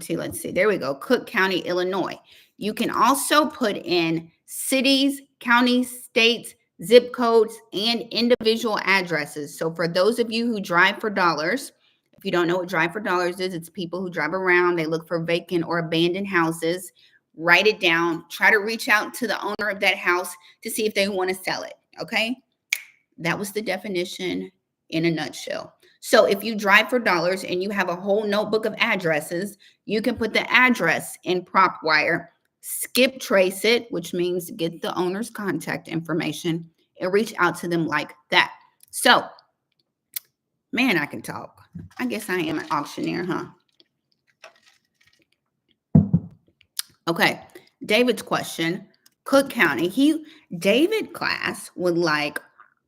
let's see, there we go, Cook County, Illinois. You can also put in cities, counties, states, zip codes, and individual addresses. So for those of you who drive for dollars, if you don't know what drive for dollars is, it's people who drive around, they look for vacant or abandoned houses. Write it down, try to reach out to the owner of that house to see if they want to sell it, okay? That was the definition in a nutshell. So if you drive for dollars and you have a whole notebook of addresses, you can put the address in PropWire, skip trace it, which means get the owner's contact information and reach out to them like that. So, man, I can talk. I guess I am an auctioneer, huh? Okay, David's question, Cook County. David class would like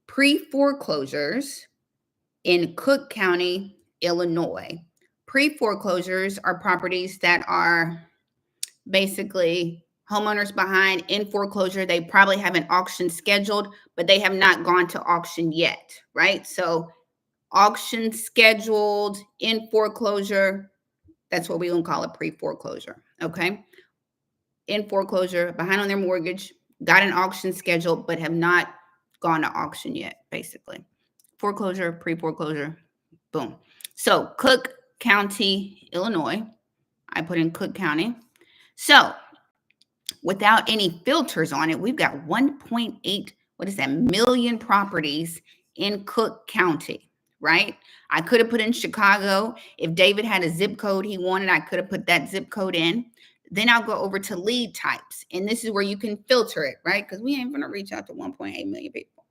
pre-foreclosures in Cook County, Illinois. Pre-foreclosures are properties that are basically homeowners behind in foreclosure. They probably have an auction scheduled, but they have not gone to auction yet, right? So auction scheduled in foreclosure, that's what we're going to call it, pre-foreclosure, okay? In foreclosure, behind on their mortgage, got an auction scheduled, but have not gone to auction yet, basically. Foreclosure, pre-foreclosure, boom. So Cook County, Illinois, I put in Cook County. So without any filters on it, we've got 1.8, million properties in Cook County, right? I could have put in Chicago. If David had a zip code he wanted, I could have put that zip code in. Then I'll go over to lead types. And this is where you can filter it, right? Because we ain't going to reach out to 1.8 million people.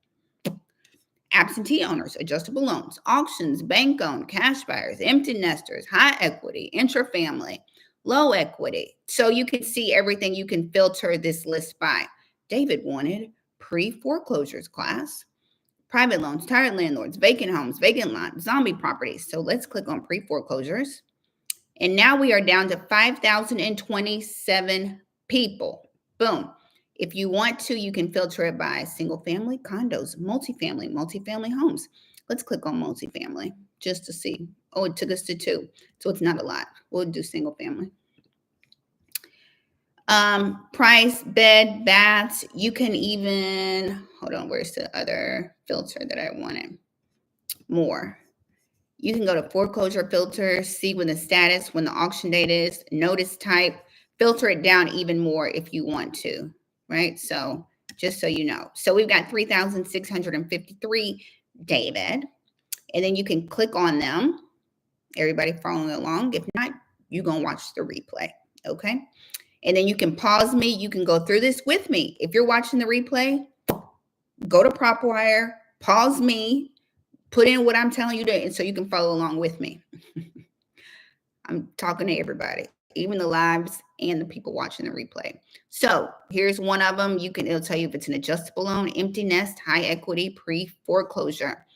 Absentee owners, adjustable loans, auctions, bank owned, cash buyers, empty nesters, high equity, intrafamily, low equity. So you can see everything. You can filter this list by. David wanted pre-foreclosures class, private loans, tired landlords, vacant homes, vacant lots, zombie properties. So let's click on pre-foreclosures. And now we are down to 5,027 people. Boom. If you want to, you can filter it by single family, condos, multifamily homes. Let's click on multifamily just to see. Oh, it took us to 2. So it's not a lot. We'll do single family. Price, bed, baths. You can even, hold on, where's the other filter that I wanted? More. You can go to foreclosure filter, see when the status, when the auction date is, notice type, filter it down even more if you want to, right? So just so you know. So we've got 3,653, David. And then you can click on them. Everybody following along. If not, you're going to watch the replay, okay? And then you can pause me. You can go through this with me. If you're watching the replay, go to PropWire, pause me, put in what I'm telling you to, and so you can follow along with me. I'm talking to everybody, even the lives and the people watching the replay. So here's one of them. It'll tell you if it's an adjustable loan, empty nest, high equity, pre-foreclosure.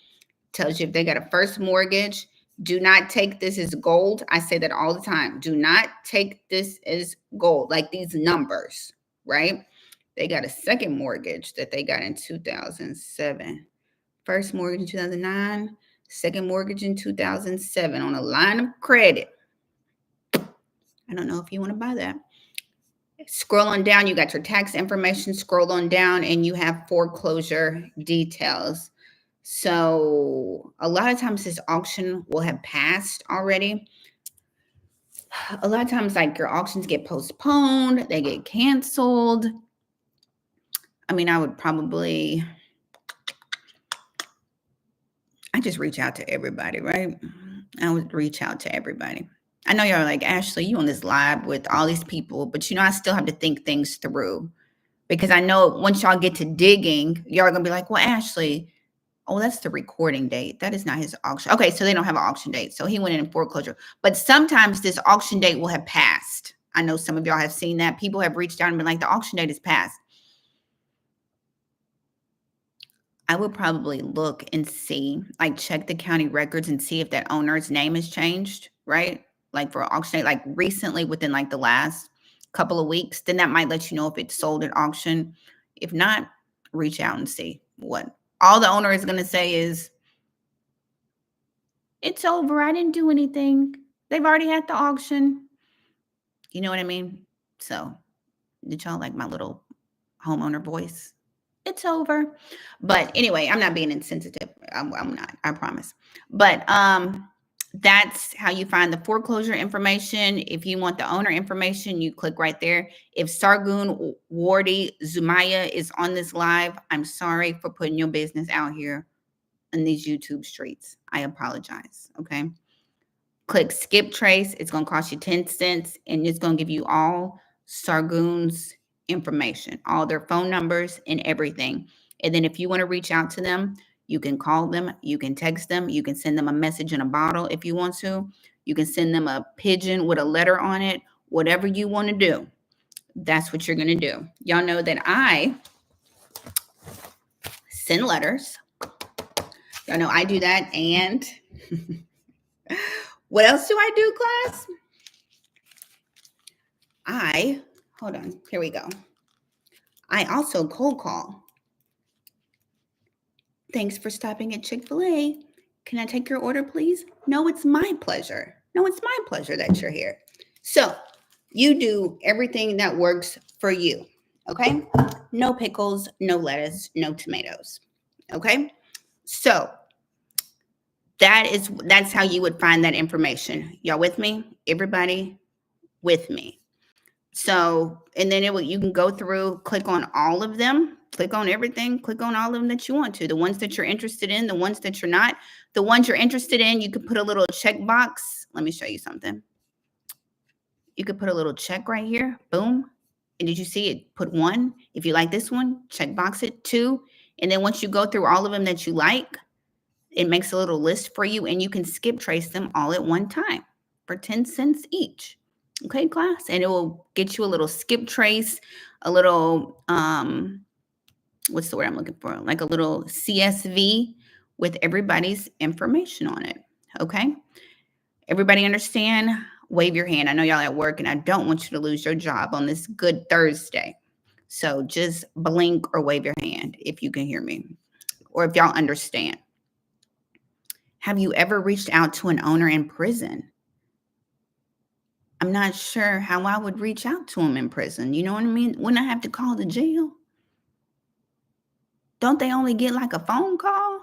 Tells you if they got a first mortgage. Do not take this as gold. I say that all the time. Do not take this as gold, like these numbers, right? They got a second mortgage that they got in 2007. First mortgage in 2009, second mortgage in 2007 on a line of credit. I don't know if you want to buy that. Scroll on down, you got your tax information. Scroll on down and you have foreclosure details. So a lot of times this auction will have passed already. A lot of times like your auctions get postponed, they get canceled. I mean, I just reach out to everybody, right? I would reach out to everybody. I know y'all are like, Ashley, you on this live with all these people, but I still have to think things through because I know once y'all get to digging, y'all are going to be like, well, Ashley, oh, that's the recording date. That is not his auction. Okay, so they don't have an auction date. So he went in foreclosure. But sometimes this auction date will have passed. I know some of y'all have seen that. People have reached out and been like, the auction date is passed. I would probably look and see, like check the county records and see if that owner's name has changed, right? Like for auction date, like recently within like the last couple of weeks, then that might let you know if it's sold at auction. If not, reach out and see what. All the owner is going to say is, it's over. I didn't do anything. They've already had the auction. You know what I mean? So did y'all like my little homeowner voice? It's over. But anyway, I'm not being insensitive. I'm not, I promise. But that's how you find the foreclosure information. If you want the owner information, you click right there. If Sargun Wardi Zumaya is on this live, I'm sorry for putting your business out here in these YouTube streets. I apologize. Okay. Click skip trace. It's going to cost you 10 cents and it's going to give you all Sargun's information, all their phone numbers and everything. And then if you want to reach out to them, you can call them, you can text them, you can send them a message in a bottle if you want to. You can send them a pigeon with a letter on it, whatever you want to do. That's what you're going to do. Y'all know that I send letters. Y'all know I do that. And what else do I do, class? Hold on, here we go. I also cold call. Thanks for stopping at Chick-fil-A. Can I take your order, please? No, it's my pleasure. No, it's my pleasure that you're here. So you do everything that works for you, okay? No pickles, no lettuce, no tomatoes, okay? So that's how you would find that information. Y'all with me? Everybody with me? So, and then you can go through, click on all of them, click on everything, click on all of them that you want to. The ones that you're interested in, the ones that you're not. The ones you're interested in, you could put a little check box. Let me show you something. You could put a little check right here. Boom. And did you see it? Put 1. If you like this one, check box it. 2. And then once you go through all of them that you like, it makes a little list for you, and you can skip trace them all at one time for 10 cents each. Okay, class? And it will get you a little skip trace, a little, what's the word I'm looking for? Like a little CSV with everybody's information on it. Okay? Everybody understand? Wave your hand. I know y'all at work, and I don't want you to lose your job on this good Thursday. So just blink or wave your hand if you can hear me, or if y'all understand. Have you ever reached out to an owner in prison? I'm not sure how I would reach out to him in prison. You know what I mean? Wouldn't I have to call the jail? Don't they only get like a phone call?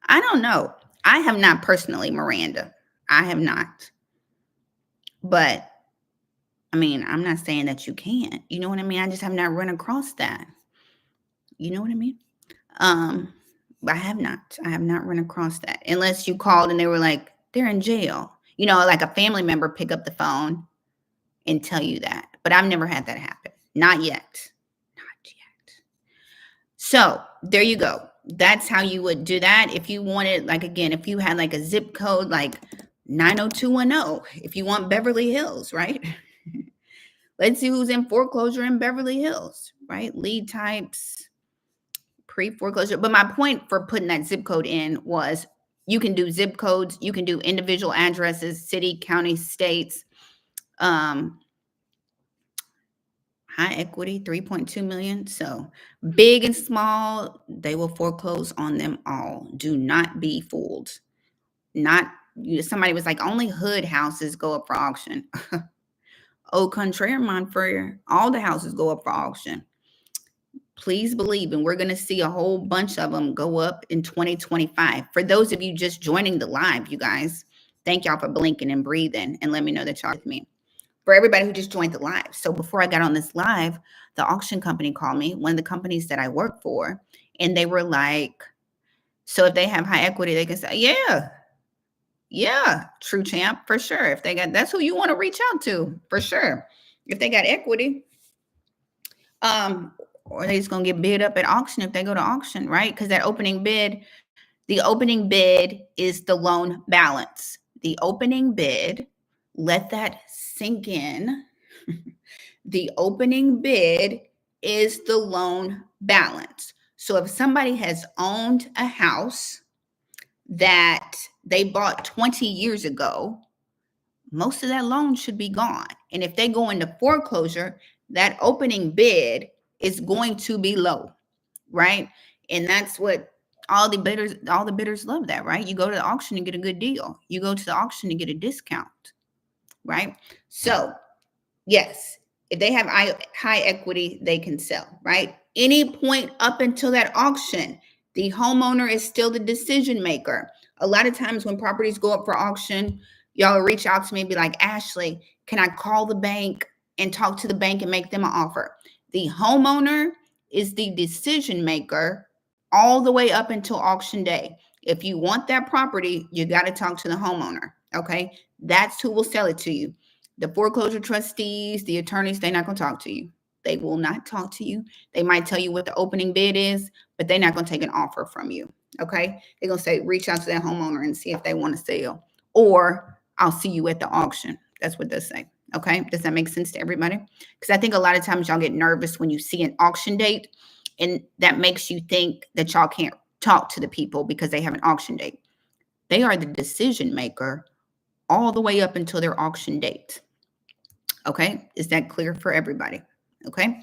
I don't know. I have not personally, Miranda. I have not. But I mean, I'm not saying that you can't. You know what I mean? I just have not run across that. You know what I mean? I have not. I have not run across that. Unless you called and they were like, they're in jail. You know, like a family member pick up the phone and tell you that. But I've never had that happen. Not yet. Not yet. So there you go. That's how you would do that. If you wanted, like, again, if you had like a zip code like 90210, if you want Beverly Hills, right? Let's see who's in foreclosure in Beverly Hills, right? Lead types, pre-foreclosure. But my point for putting that zip code in was you can do zip codes, you can do individual addresses, city, county, states, high equity, 3.2 million. So big and small, they will foreclose on them all. Do not be fooled. Somebody was like, only hood houses go up for auction. Au contraire, mon frere, all the houses go up for auction. Please believe, and we're going to see a whole bunch of them go up in 2025. For those of you just joining the live, you guys, thank y'all for blinking and breathing and let me know that y'all with me. For everybody who just joined the live. So before I got on this live, the auction company called me, one of the companies that I work for, and they were like, so if they have high equity, they can say, yeah, true champ, for sure. If they got, that's who you want to reach out to, for sure. If they got equity, or they just gonna get bid up at auction if they go to auction, right? Because that opening bid, the opening bid is the loan balance. The opening bid, let that sink in. The opening bid is the loan balance. So if somebody has owned a house that they bought 20 years ago, most of that loan should be gone. And if they go into foreclosure, that opening bid is going to be low, right? And that's what all the bidders love that, right? You go to the auction and get a good deal. You go to the auction and get a discount, right? So yes, if they have high equity, they can sell, right? Any point up until that auction, the homeowner is still the decision maker. A lot of times when properties go up for auction, y'all reach out to me and be like, Ashley, can I call the bank and talk to the bank and make them an offer? The homeowner is the decision maker all the way up until auction day. If you want that property, you got to talk to the homeowner, okay? That's who will sell it to you. The foreclosure trustees, the attorneys, they're not going to talk to you. They will not talk to you. They might tell you what the opening bid is, but they're not going to take an offer from you. Okay. They're going to say, reach out to that homeowner and see if they want to sell, or I'll see you at the auction. That's what they say. Okay. Does that make sense to everybody? Because I think a lot of times y'all get nervous when you see an auction date, and that makes you think that y'all can't talk to the people because they have an auction date. They are the decision maker all the way up until their auction date. Okay. Is that clear for everybody? Okay.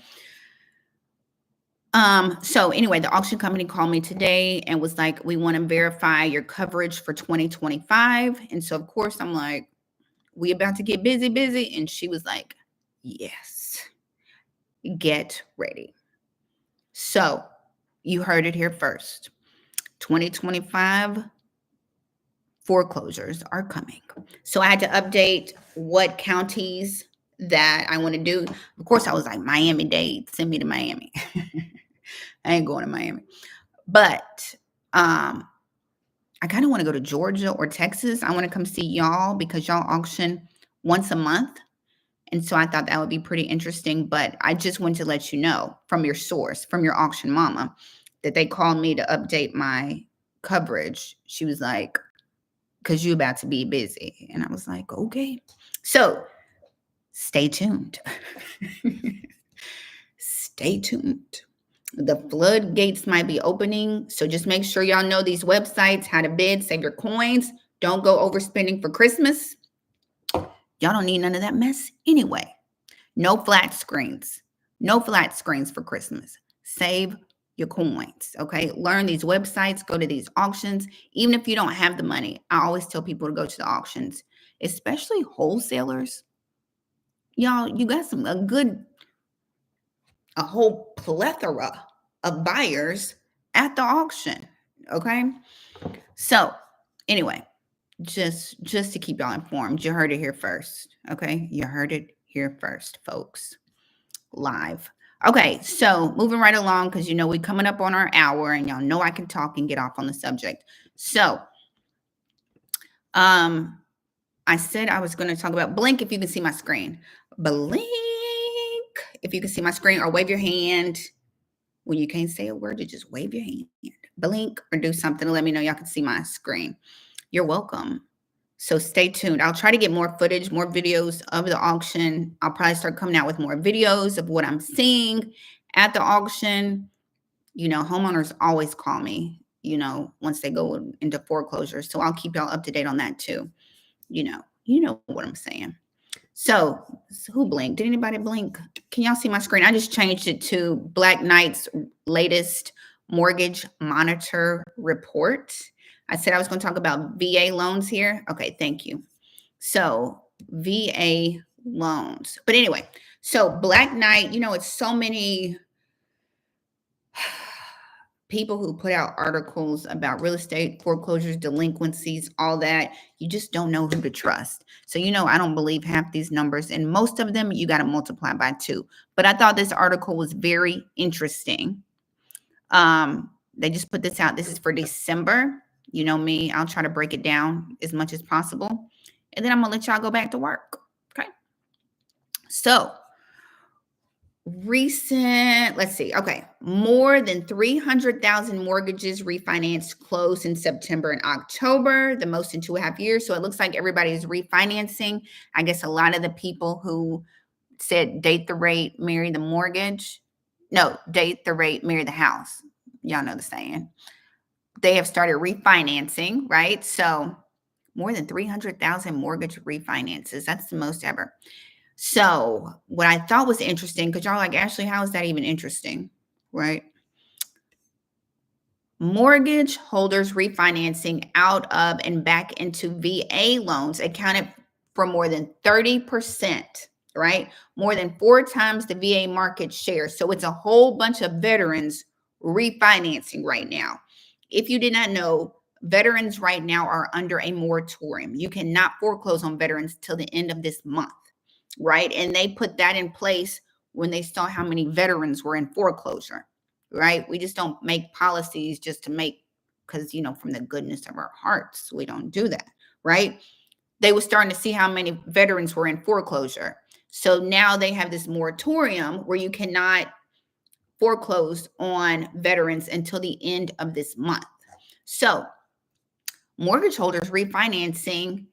So anyway, the auction company called me today and was like, we want to verify your coverage for 2025. And so of course I'm like, we about to get busy. And she was like, yes, get ready. So you heard it here first. 2025 foreclosures are coming. So I had to update what counties that I want to do. Of course, I was like, Miami-Dade, send me to Miami. I ain't going to Miami. But I kind of want to go to Georgia or Texas. I want to come see y'all because y'all auction once a month. And so I thought that would be pretty interesting. But I just wanted to let you know from your source, from your auction mama, that they called me to update my coverage. She was like, because you about to be busy. And I was like, okay. So stay tuned. Stay tuned. The floodgates might be opening. So just make sure y'all know these websites, how to bid, save your coins. Don't go overspending for Christmas. Y'all don't need none of that mess anyway. No flat screens. No flat screens for Christmas. Save your coins. Okay. Learn these websites, go to these auctions. Even if you don't have the money, I always tell people to go to the auctions, especially wholesalers. Y'all, you got a whole plethora of buyers at the auction. Okay. So anyway, just to keep y'all informed, you heard it here first. Okay. You heard it here first, folks. Live. Okay. So moving right along, because we coming up on our hour and y'all know I can talk and get off on the subject. So I said I was going to talk about blink if you can see my screen. Blink if you can see my screen, or wave your hand. When you can't say a word, you just wave your hand. Blink or do something to let me know y'all can see my screen. You're welcome. So stay tuned. I'll try to get more footage, more videos of the auction. I'll probably start coming out with more videos of what I'm seeing at the auction. Homeowners always call me, once they go into foreclosure. So I'll keep y'all up to date on that too. You know what I'm saying. So who blinked? Did anybody blink? Can y'all see my screen? I just changed it to Black Knight's latest mortgage monitor report. I said I was going to talk about VA loans here. Okay, thank you. So VA loans. But anyway, so Black Knight, it's so many people who put out articles about real estate foreclosures, delinquencies, all that. You just don't know who to trust. So, I don't believe half these numbers, and most of them you got to multiply by 2. But I thought this article was very interesting. They just put this out. This is for December. You know me, I'll try to break it down as much as possible. And then I'm going to let y'all go back to work. Okay. So, let's see. Okay. More than 300,000 mortgages refinanced closed in September and October, the most in 2.5 years. So it looks like everybody is refinancing. I guess a lot of the people who said date the rate, marry the mortgage. No, date the rate, marry the house. Y'all know the saying. They have started refinancing, right? So more than 300,000 mortgage refinances. That's the most ever. So what I thought was interesting, because y'all like, Ashley, how is that even interesting? Right? Mortgage holders refinancing out of and back into VA loans accounted for more than 30%, right? More than 4 times the VA market share. So it's a whole bunch of veterans refinancing right now. If you did not know, veterans right now are under a moratorium. You cannot foreclose on veterans till the end of this month. Right. And they put that in place when they saw how many veterans were in foreclosure. Right. We just don't make policies just to make, because, from the goodness of our hearts, we don't do that. Right. They were starting to see how many veterans were in foreclosure. So now they have this moratorium where you cannot foreclose on veterans until the end of this month. So mortgage holders refinancing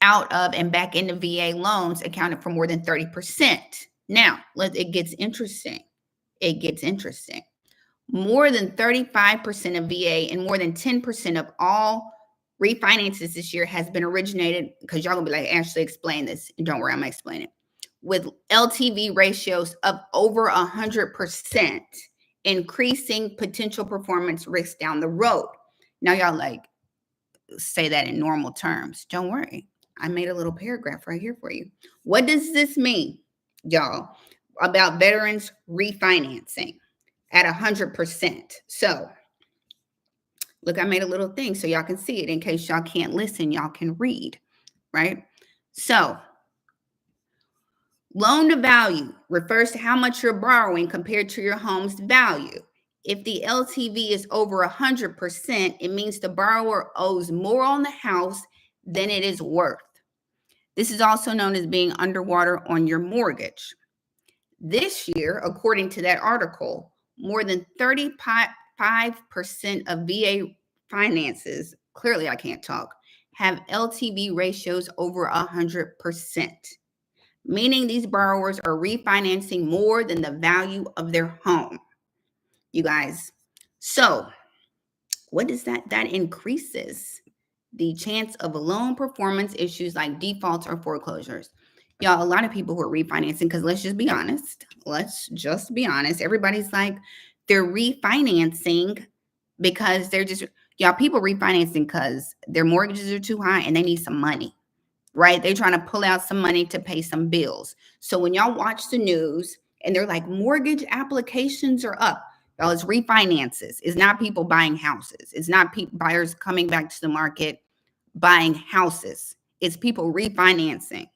out of and back into VA loans accounted for more than 30%. Now, it gets interesting. It gets interesting. More than 35% of VA and more than 10% of all refinances this year has been originated, because y'all gonna be like, Ashley, explain this. And don't worry, I'm gonna explain it. With LTV ratios of over 100%, increasing potential performance risks down the road. Now, y'all like, say that in normal terms. Don't worry. I made a little paragraph right here for you. What does this mean, y'all, about veterans refinancing at 100%? So, look, I made a little thing so y'all can see it. In case y'all can't listen, y'all can read, right? So, loan to value refers to how much you're borrowing compared to your home's value. If the LTV is over 100%, it means the borrower owes more on the house than it is worth. This is also known as being underwater on your mortgage. This year, according to that article, more than 35% of VA finances, clearly I can't talk, have LTV ratios over 100%, meaning these borrowers are refinancing more than the value of their home. You guys, so what does that? That increases the chance of loan performance issues like defaults or foreclosures. Y'all, a lot of people who are refinancing, because let's just be honest. Everybody's like, they're refinancing because they're just, y'all, people refinancing because their mortgages are too high and they need some money, right? They're trying to pull out some money to pay some bills. So when y'all watch the news and they're like, mortgage applications are up, y'all, it's refinances. It's not people buying houses. It's not buyers coming back to the market buying houses. It's people refinancing.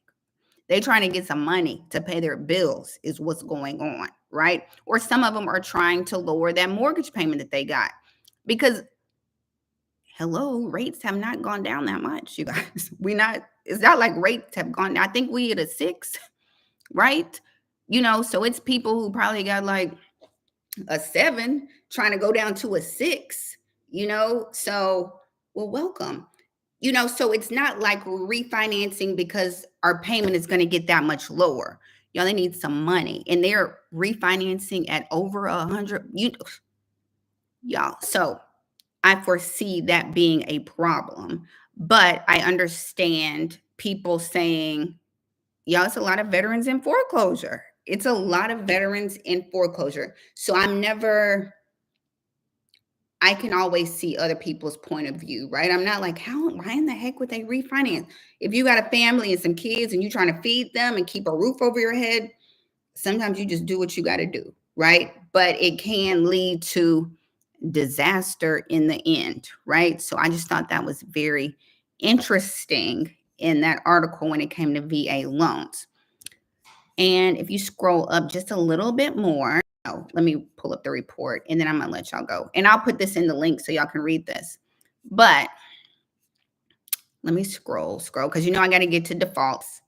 They're trying to get some money to pay their bills is what's going on, right? Or some of them are trying to lower that mortgage payment that they got because hello, rates have not gone down that much, you guys. It's not like rates have gone down. I think we at a 6, right? So it's people who probably got like a 7 trying to go down to a 6, so well, welcome. So it's not like we're refinancing because our payment is going to get that much lower. Y'all, they need some money and they're refinancing at over 100, y'all. So I foresee that being a problem, but I understand people saying, y'all, it's a lot of veterans in foreclosure. It's a lot of veterans in foreclosure. So I can always see other people's point of view, right? I'm not like, why in the heck would they refinance? If you got a family and some kids and you're trying to feed them and keep a roof over your head, sometimes you just do what you got to do, right? But it can lead to disaster in the end, right? So I just thought that was very interesting in that article when it came to VA loans. And if you scroll up just a little bit more, let me pull up the report and then I'm going to let y'all go. And I'll put this in the link so y'all can read this. But let me scroll because I got to get to defaults.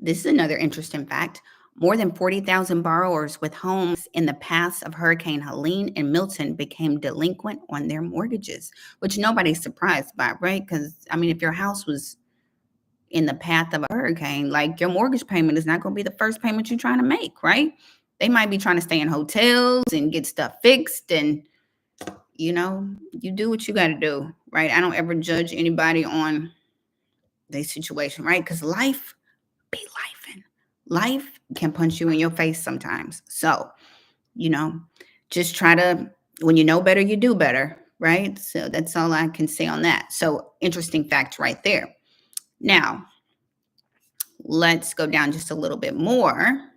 This is another interesting fact. More than 40,000 borrowers with homes in the paths of Hurricane Helene and Milton became delinquent on their mortgages, which nobody's surprised by, right? Because, if your house was in the path of a hurricane, like your mortgage payment is not going to be the first payment you're trying to make, right? They might be trying to stay in hotels and get stuff fixed and, you do what you got to do, right? I don't ever judge anybody on their situation, right? Because life be lifing. Life can punch you in your face sometimes. So, just try to, when you know better, you do better, right? So that's all I can say on that. So interesting fact right there. Now, let's go down just a little bit more.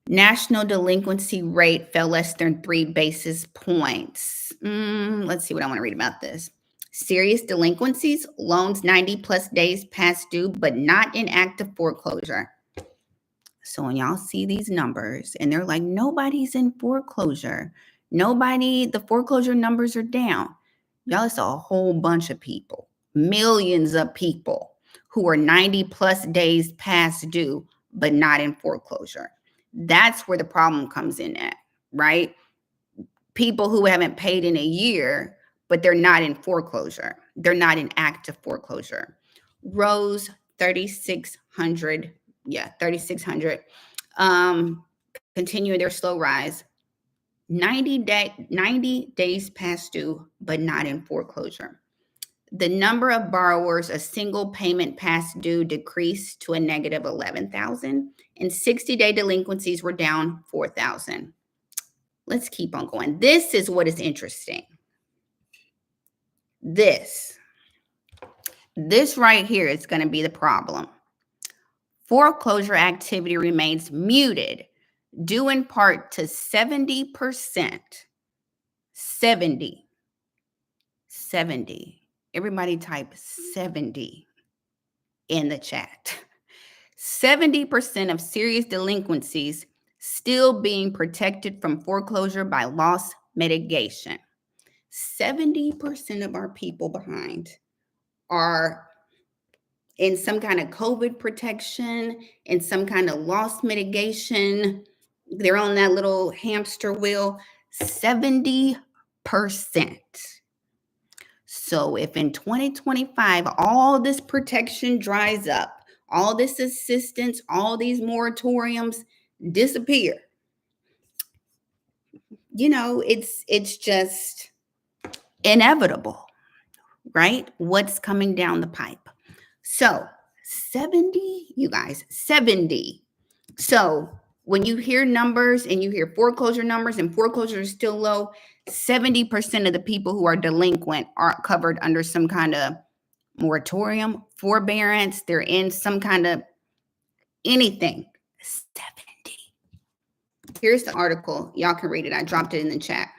National delinquency rate fell less than 3 basis points. Let's see what I want to read about this. Serious delinquencies, loans 90 plus days past due, but not in active foreclosure. So when y'all see these numbers and they're like, nobody's in foreclosure, the foreclosure numbers are down. Y'all, it's a whole bunch of people, millions of people who are 90 plus days past due, but not in foreclosure. That's where the problem comes in at, right? People who haven't paid in a year, but they're not in foreclosure. They're not in active foreclosure. Rose 3,600. Yeah, 3,600. Continue their slow rise. 90 days past due, but not in foreclosure. The number of borrowers a single payment past due decreased to a negative 11,000, and 60-day delinquencies were down 4,000. Let's keep on going. This is what is interesting. This right here is going to be the problem. Foreclosure activity remains muted, due in part to 70%. 70. Everybody type 70 in the chat. 70% of serious delinquencies still being protected from foreclosure by loss mitigation. 70% of our people behind are in some kind of COVID protection, in some kind of loss mitigation. They're on that little hamster wheel. 70%. So if in 2025, all this protection dries up, all this assistance, all these moratoriums disappear, it's just inevitable, right? What's coming down the pipe. So 70, you guys, 70. So when you hear numbers and you hear foreclosure numbers and foreclosure is still low, 70% of the people who are delinquent are covered under some kind of moratorium, forbearance. They're in some kind of anything. 70. Here's the article. Y'all can read it. I dropped it in the chat.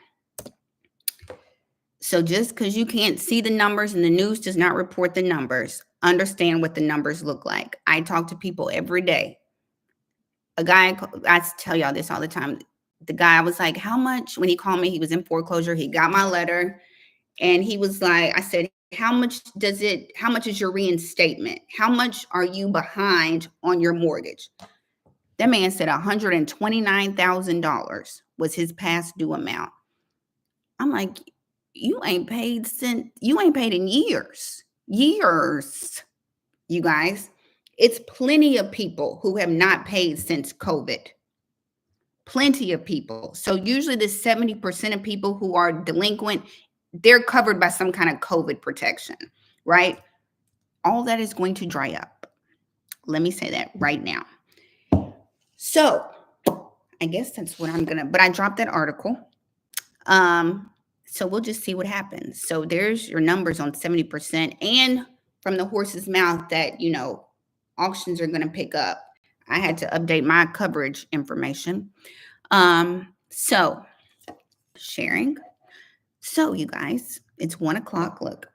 So just because you can't see the numbers and the news does not report the numbers, understand what the numbers look like. I talk to people every day. A guy, I tell y'all this all the time. The guy was like, how much, when he called me, he was in foreclosure. He got my letter and he was like, I said, how much is your reinstatement? How much are you behind on your mortgage? That man said $129,000 was his past due amount. I'm like, you ain't paid in years, you guys. It's plenty of people who have not paid since COVID. Plenty of people. So usually the 70% of people who are delinquent, they're covered by some kind of COVID protection, right? All that is going to dry up. Let me say that right now. So I guess that's what but I dropped that article. So we'll just see what happens. So there's your numbers on 70%, and from the horse's mouth that, auctions are going to pick up. I had to update my coverage information. So sharing. So you guys, it's 1:00. Look,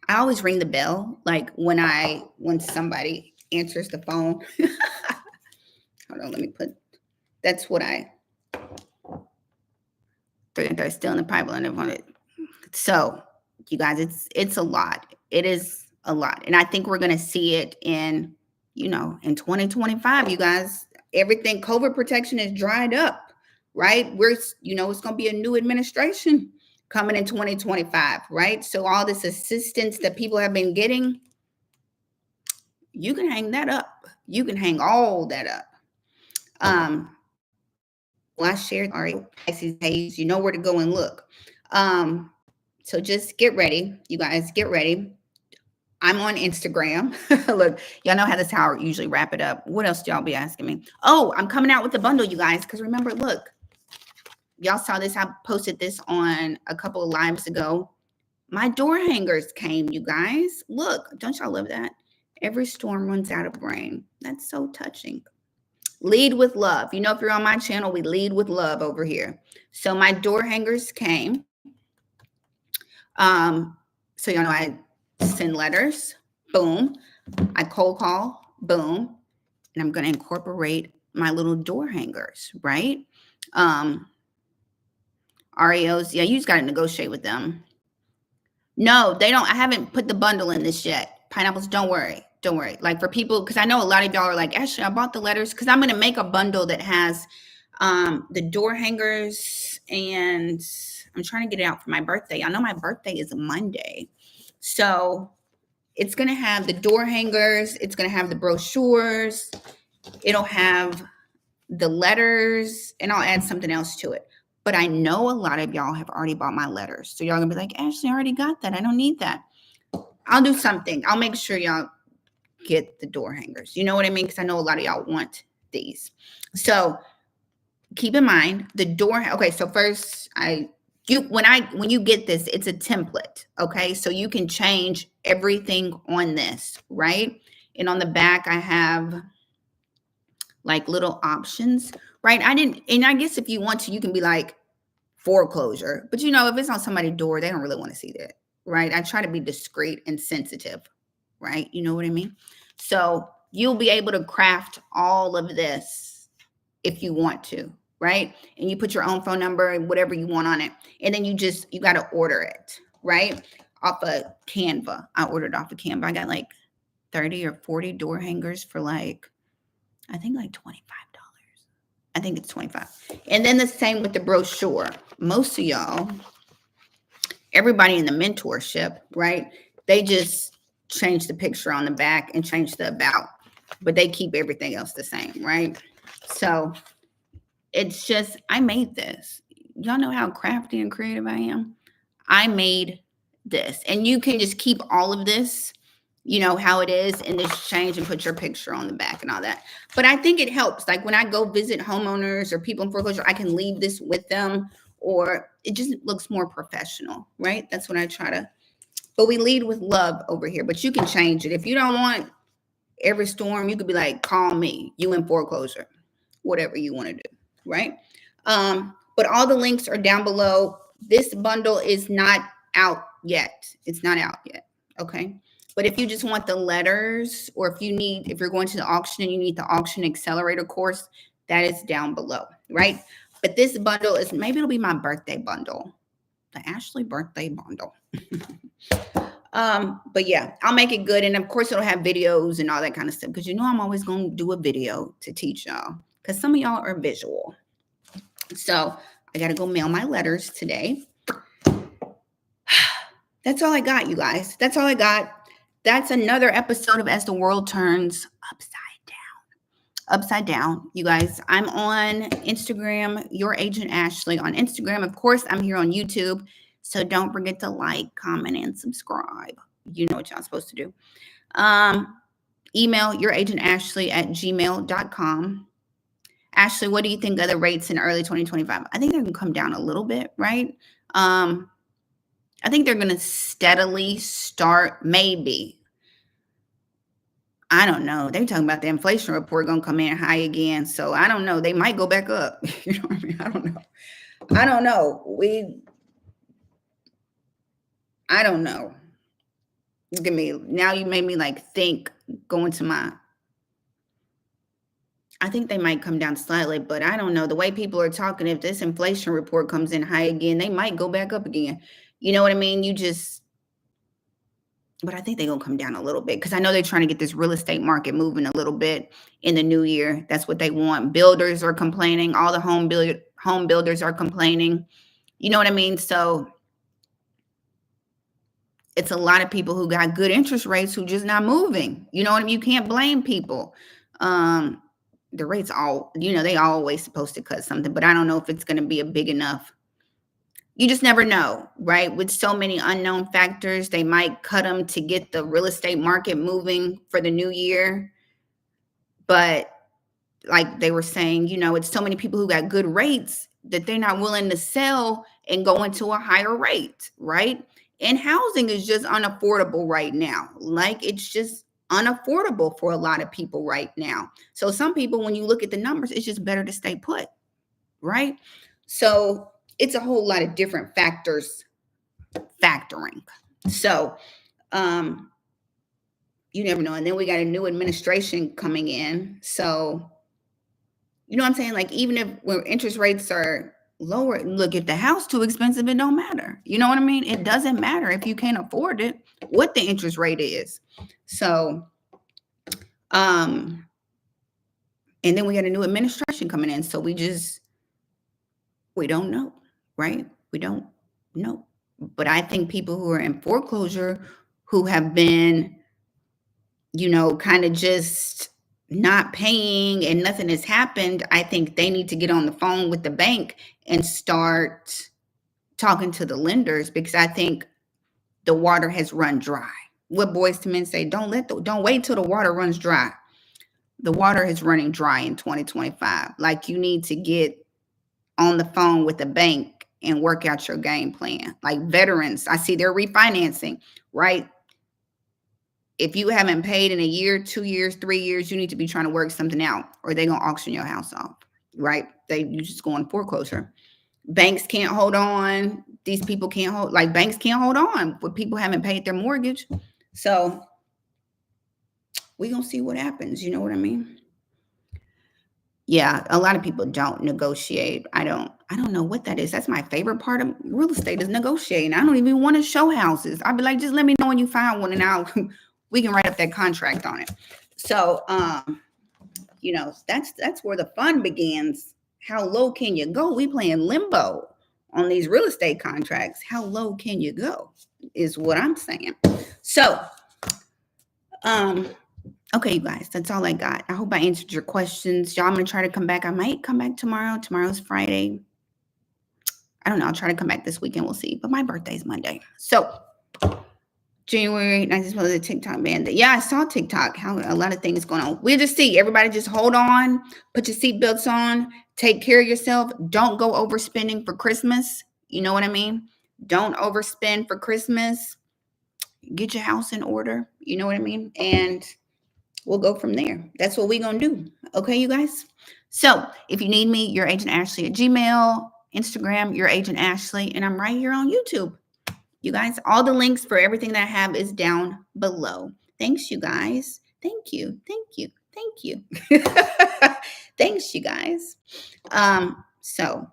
I always ring the bell, like when somebody answers the phone. Hold on, that's what they're still in the pipeline. So you guys, it's a lot. It is a lot. And I think we're going to see it in 2025, you guys. Everything, COVID protection is dried up, right? It's going to be a new administration coming in 2025, right? So all this assistance that people have been getting, you can hang that up. You can hang all that up. Well, I shared our Pisces page. You know where to go and look. So just get ready, you guys. Get ready. I'm on Instagram. Look, y'all know how I usually wrap it up. What else do y'all be asking me? Oh, I'm coming out with the bundle, you guys. Because remember, look, y'all saw this. I posted this on a couple of lives ago. My door hangers came, you guys. Look, don't y'all love that? Every storm runs out of rain. That's so touching. Lead with love. If you're on my channel, we lead with love over here. So my door hangers came. So y'all know I send letters, boom. I cold call, boom. And I'm going to incorporate my little door hangers, right? REOs, yeah, you just got to negotiate with them. No, they don't. I haven't put the bundle in this yet. Pineapples, don't worry. Don't worry. Like for people, because I know a lot of y'all are like, Ashley, I bought the letters, because I'm going to make a bundle that has the door hangers, and I'm trying to get it out for my birthday. I know my birthday is a Monday. So it's going to have the door hangers. It's going to have the brochures. It'll have the letters, and I'll add something else to it. But I know a lot of y'all have already bought my letters. So y'all going to be like, Ashley, I already got that. I don't need that. I'll do something. I'll make sure y'all get the door hangers. You know what I mean? Because I know a lot of y'all want these. So keep in mind the door. Okay, so first when you get this, it's a template. Okay, so you can change everything on this, right? And on the back, I have like little options, right? And I guess if you want to, you can be like foreclosure, but if it's on somebody's door, they don't really want to see that, right? I try to be discreet and sensitive, right? You know what I mean? So you'll be able to craft all of this if you want to, right? And you put your own phone number and whatever you want on it. And then you got to order it, right? Off of Canva. I ordered off of Canva. I got like 30 or 40 door hangers for like, I think like $25. I think it's 25. And then the same with the brochure. Most of y'all, everybody in the mentorship, right? They just change the picture on the back and change the about, but they keep everything else the same, right? So it's just, I made this. Y'all know how crafty and creative I am. I made this. And you can just keep all of this, you know, how it is, and just change and put your picture on the back and all that. But I think it helps. Like when I go visit homeowners or people in foreclosure, I can leave this with them, or it just looks more professional, right? That's what I try to. But we lead with love over here. But you can change it. If you don't want every storm, you could be like, call me, you in foreclosure, whatever you want to do, right? But all the links are down below. This bundle is not out yet. It's not out yet. Okay. But if you just want the letters, or if you're going to the auction and you need the auction accelerator course, that is down below, right? But this bundle is, maybe it'll be my birthday bundle, the Ashley birthday bundle. But yeah, I'll make it good. And of course it'll have videos and all that kind of stuff, because you know I'm always going to do a video to teach y'all, because some of y'all are visual. So I got to go mail my letters today. That's all I got, you guys. That's all I got. That's another episode of As the World Turns Upside Down. Upside Down, you guys. I'm on Instagram, Your Agent Ashley on Instagram. Of course, I'm here on YouTube. So don't forget to like, comment, and subscribe. You know what y'all supposed to do. Email youragentashley@gmail.com. Ashley, what do you think of the rates in early 2025? I think they're going to come down a little bit, right? I think they're going to steadily start, maybe. I don't know. They're talking about the inflation report going to come in high again. So I don't know. They might go back up. You know what I mean? I don't know. I don't know. Look at me. Now you made me like think, going to my, I think they might come down slightly, but I don't know. The way people are talking, if this inflation report comes in high again, they might go back up again. You know what I mean? But I think they're going to come down a little bit, because I know they're trying to get this real estate market moving a little bit in the new year. That's what they want. Builders are complaining. All the home builders are complaining. You know what I mean? So it's a lot of people who got good interest rates who just not moving. You know what I mean? You can't blame people. The rates they always supposed to cut something, but I don't know if it's going to be a big enough. You just never know, right? With so many unknown factors, they might cut them to get the real estate market moving for the new year. But like they were saying, it's so many people who got good rates that they're not willing to sell and go into a higher rate, right? And housing is just unaffordable right now. Like, it's just unaffordable for a lot of people right now. So some people, when you look at the numbers, it's just better to stay put, right? So it's a whole lot of different factors factoring. So you never know. And then we got a new administration coming in. So, you know what I'm saying? Like, even if when interest rates are lower, look, if the house too expensive, it don't matter. You know what I mean? It doesn't matter if you can't afford it, what the interest rate is. So, and then we got a new administration coming in. So we don't know, right? We don't know. But I think people who are in foreclosure, who have been, kind of just not paying and nothing has happened, I think they need to get on the phone with the bank and start talking to the lenders, because I think the water has run dry. What Boys to Men say, don't wait till the water runs dry. The water is running dry in 2025. Like, you need to get on the phone with the bank and work out your game plan. Like veterans, I see they're refinancing, right? If you haven't paid in a year, 2 years, 3 years, you need to be trying to work something out, or they're going to auction your house off, right? You just go on foreclosure. Banks can't hold on. These people can't hold, like, banks can't hold on when people haven't paid their mortgage. So We're going to see what happens. You know what I mean? Yeah, a lot of people don't negotiate. I don't know what that is. That's my favorite part of real estate is negotiating. I don't even want to show houses. I'd be like, just let me know when you find one and I'll we can write up that contract on it. So that's where the fun begins. How low can you go? We playing limbo on these real estate contracts. How low can you go? Is what I'm saying. So um okay, you guys, that's all I got. I hope I answered your questions. Y'all, I'm going to try to come back. I might come back tomorrow. Tomorrow's Friday. I don't know. I'll try to come back this weekend. We'll see. But my birthday's Monday. So, January 9th is the TikTok ban. Yeah, I saw TikTok. How a lot of things going on. We'll just see. Everybody just hold on. Put your seatbelts on. Take care of yourself. Don't go overspending for Christmas. You know what I mean? Don't overspend for Christmas. Get your house in order. You know what I mean? And we'll go from there. That's what we're going to do. Okay, you guys? So if you need me, your agent Ashley at Gmail, Instagram, your agent Ashley, and I'm right here on YouTube. You guys, all the links for everything that I have is down below. Thanks, you guys. Thank you. Thank you. Thank you. Thanks, you guys. So,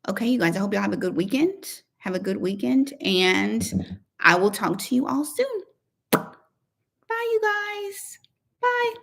okay, you guys, I hope y'all have a good weekend. Have a good weekend, and I will talk to you all soon. Bye, you guys. Bye.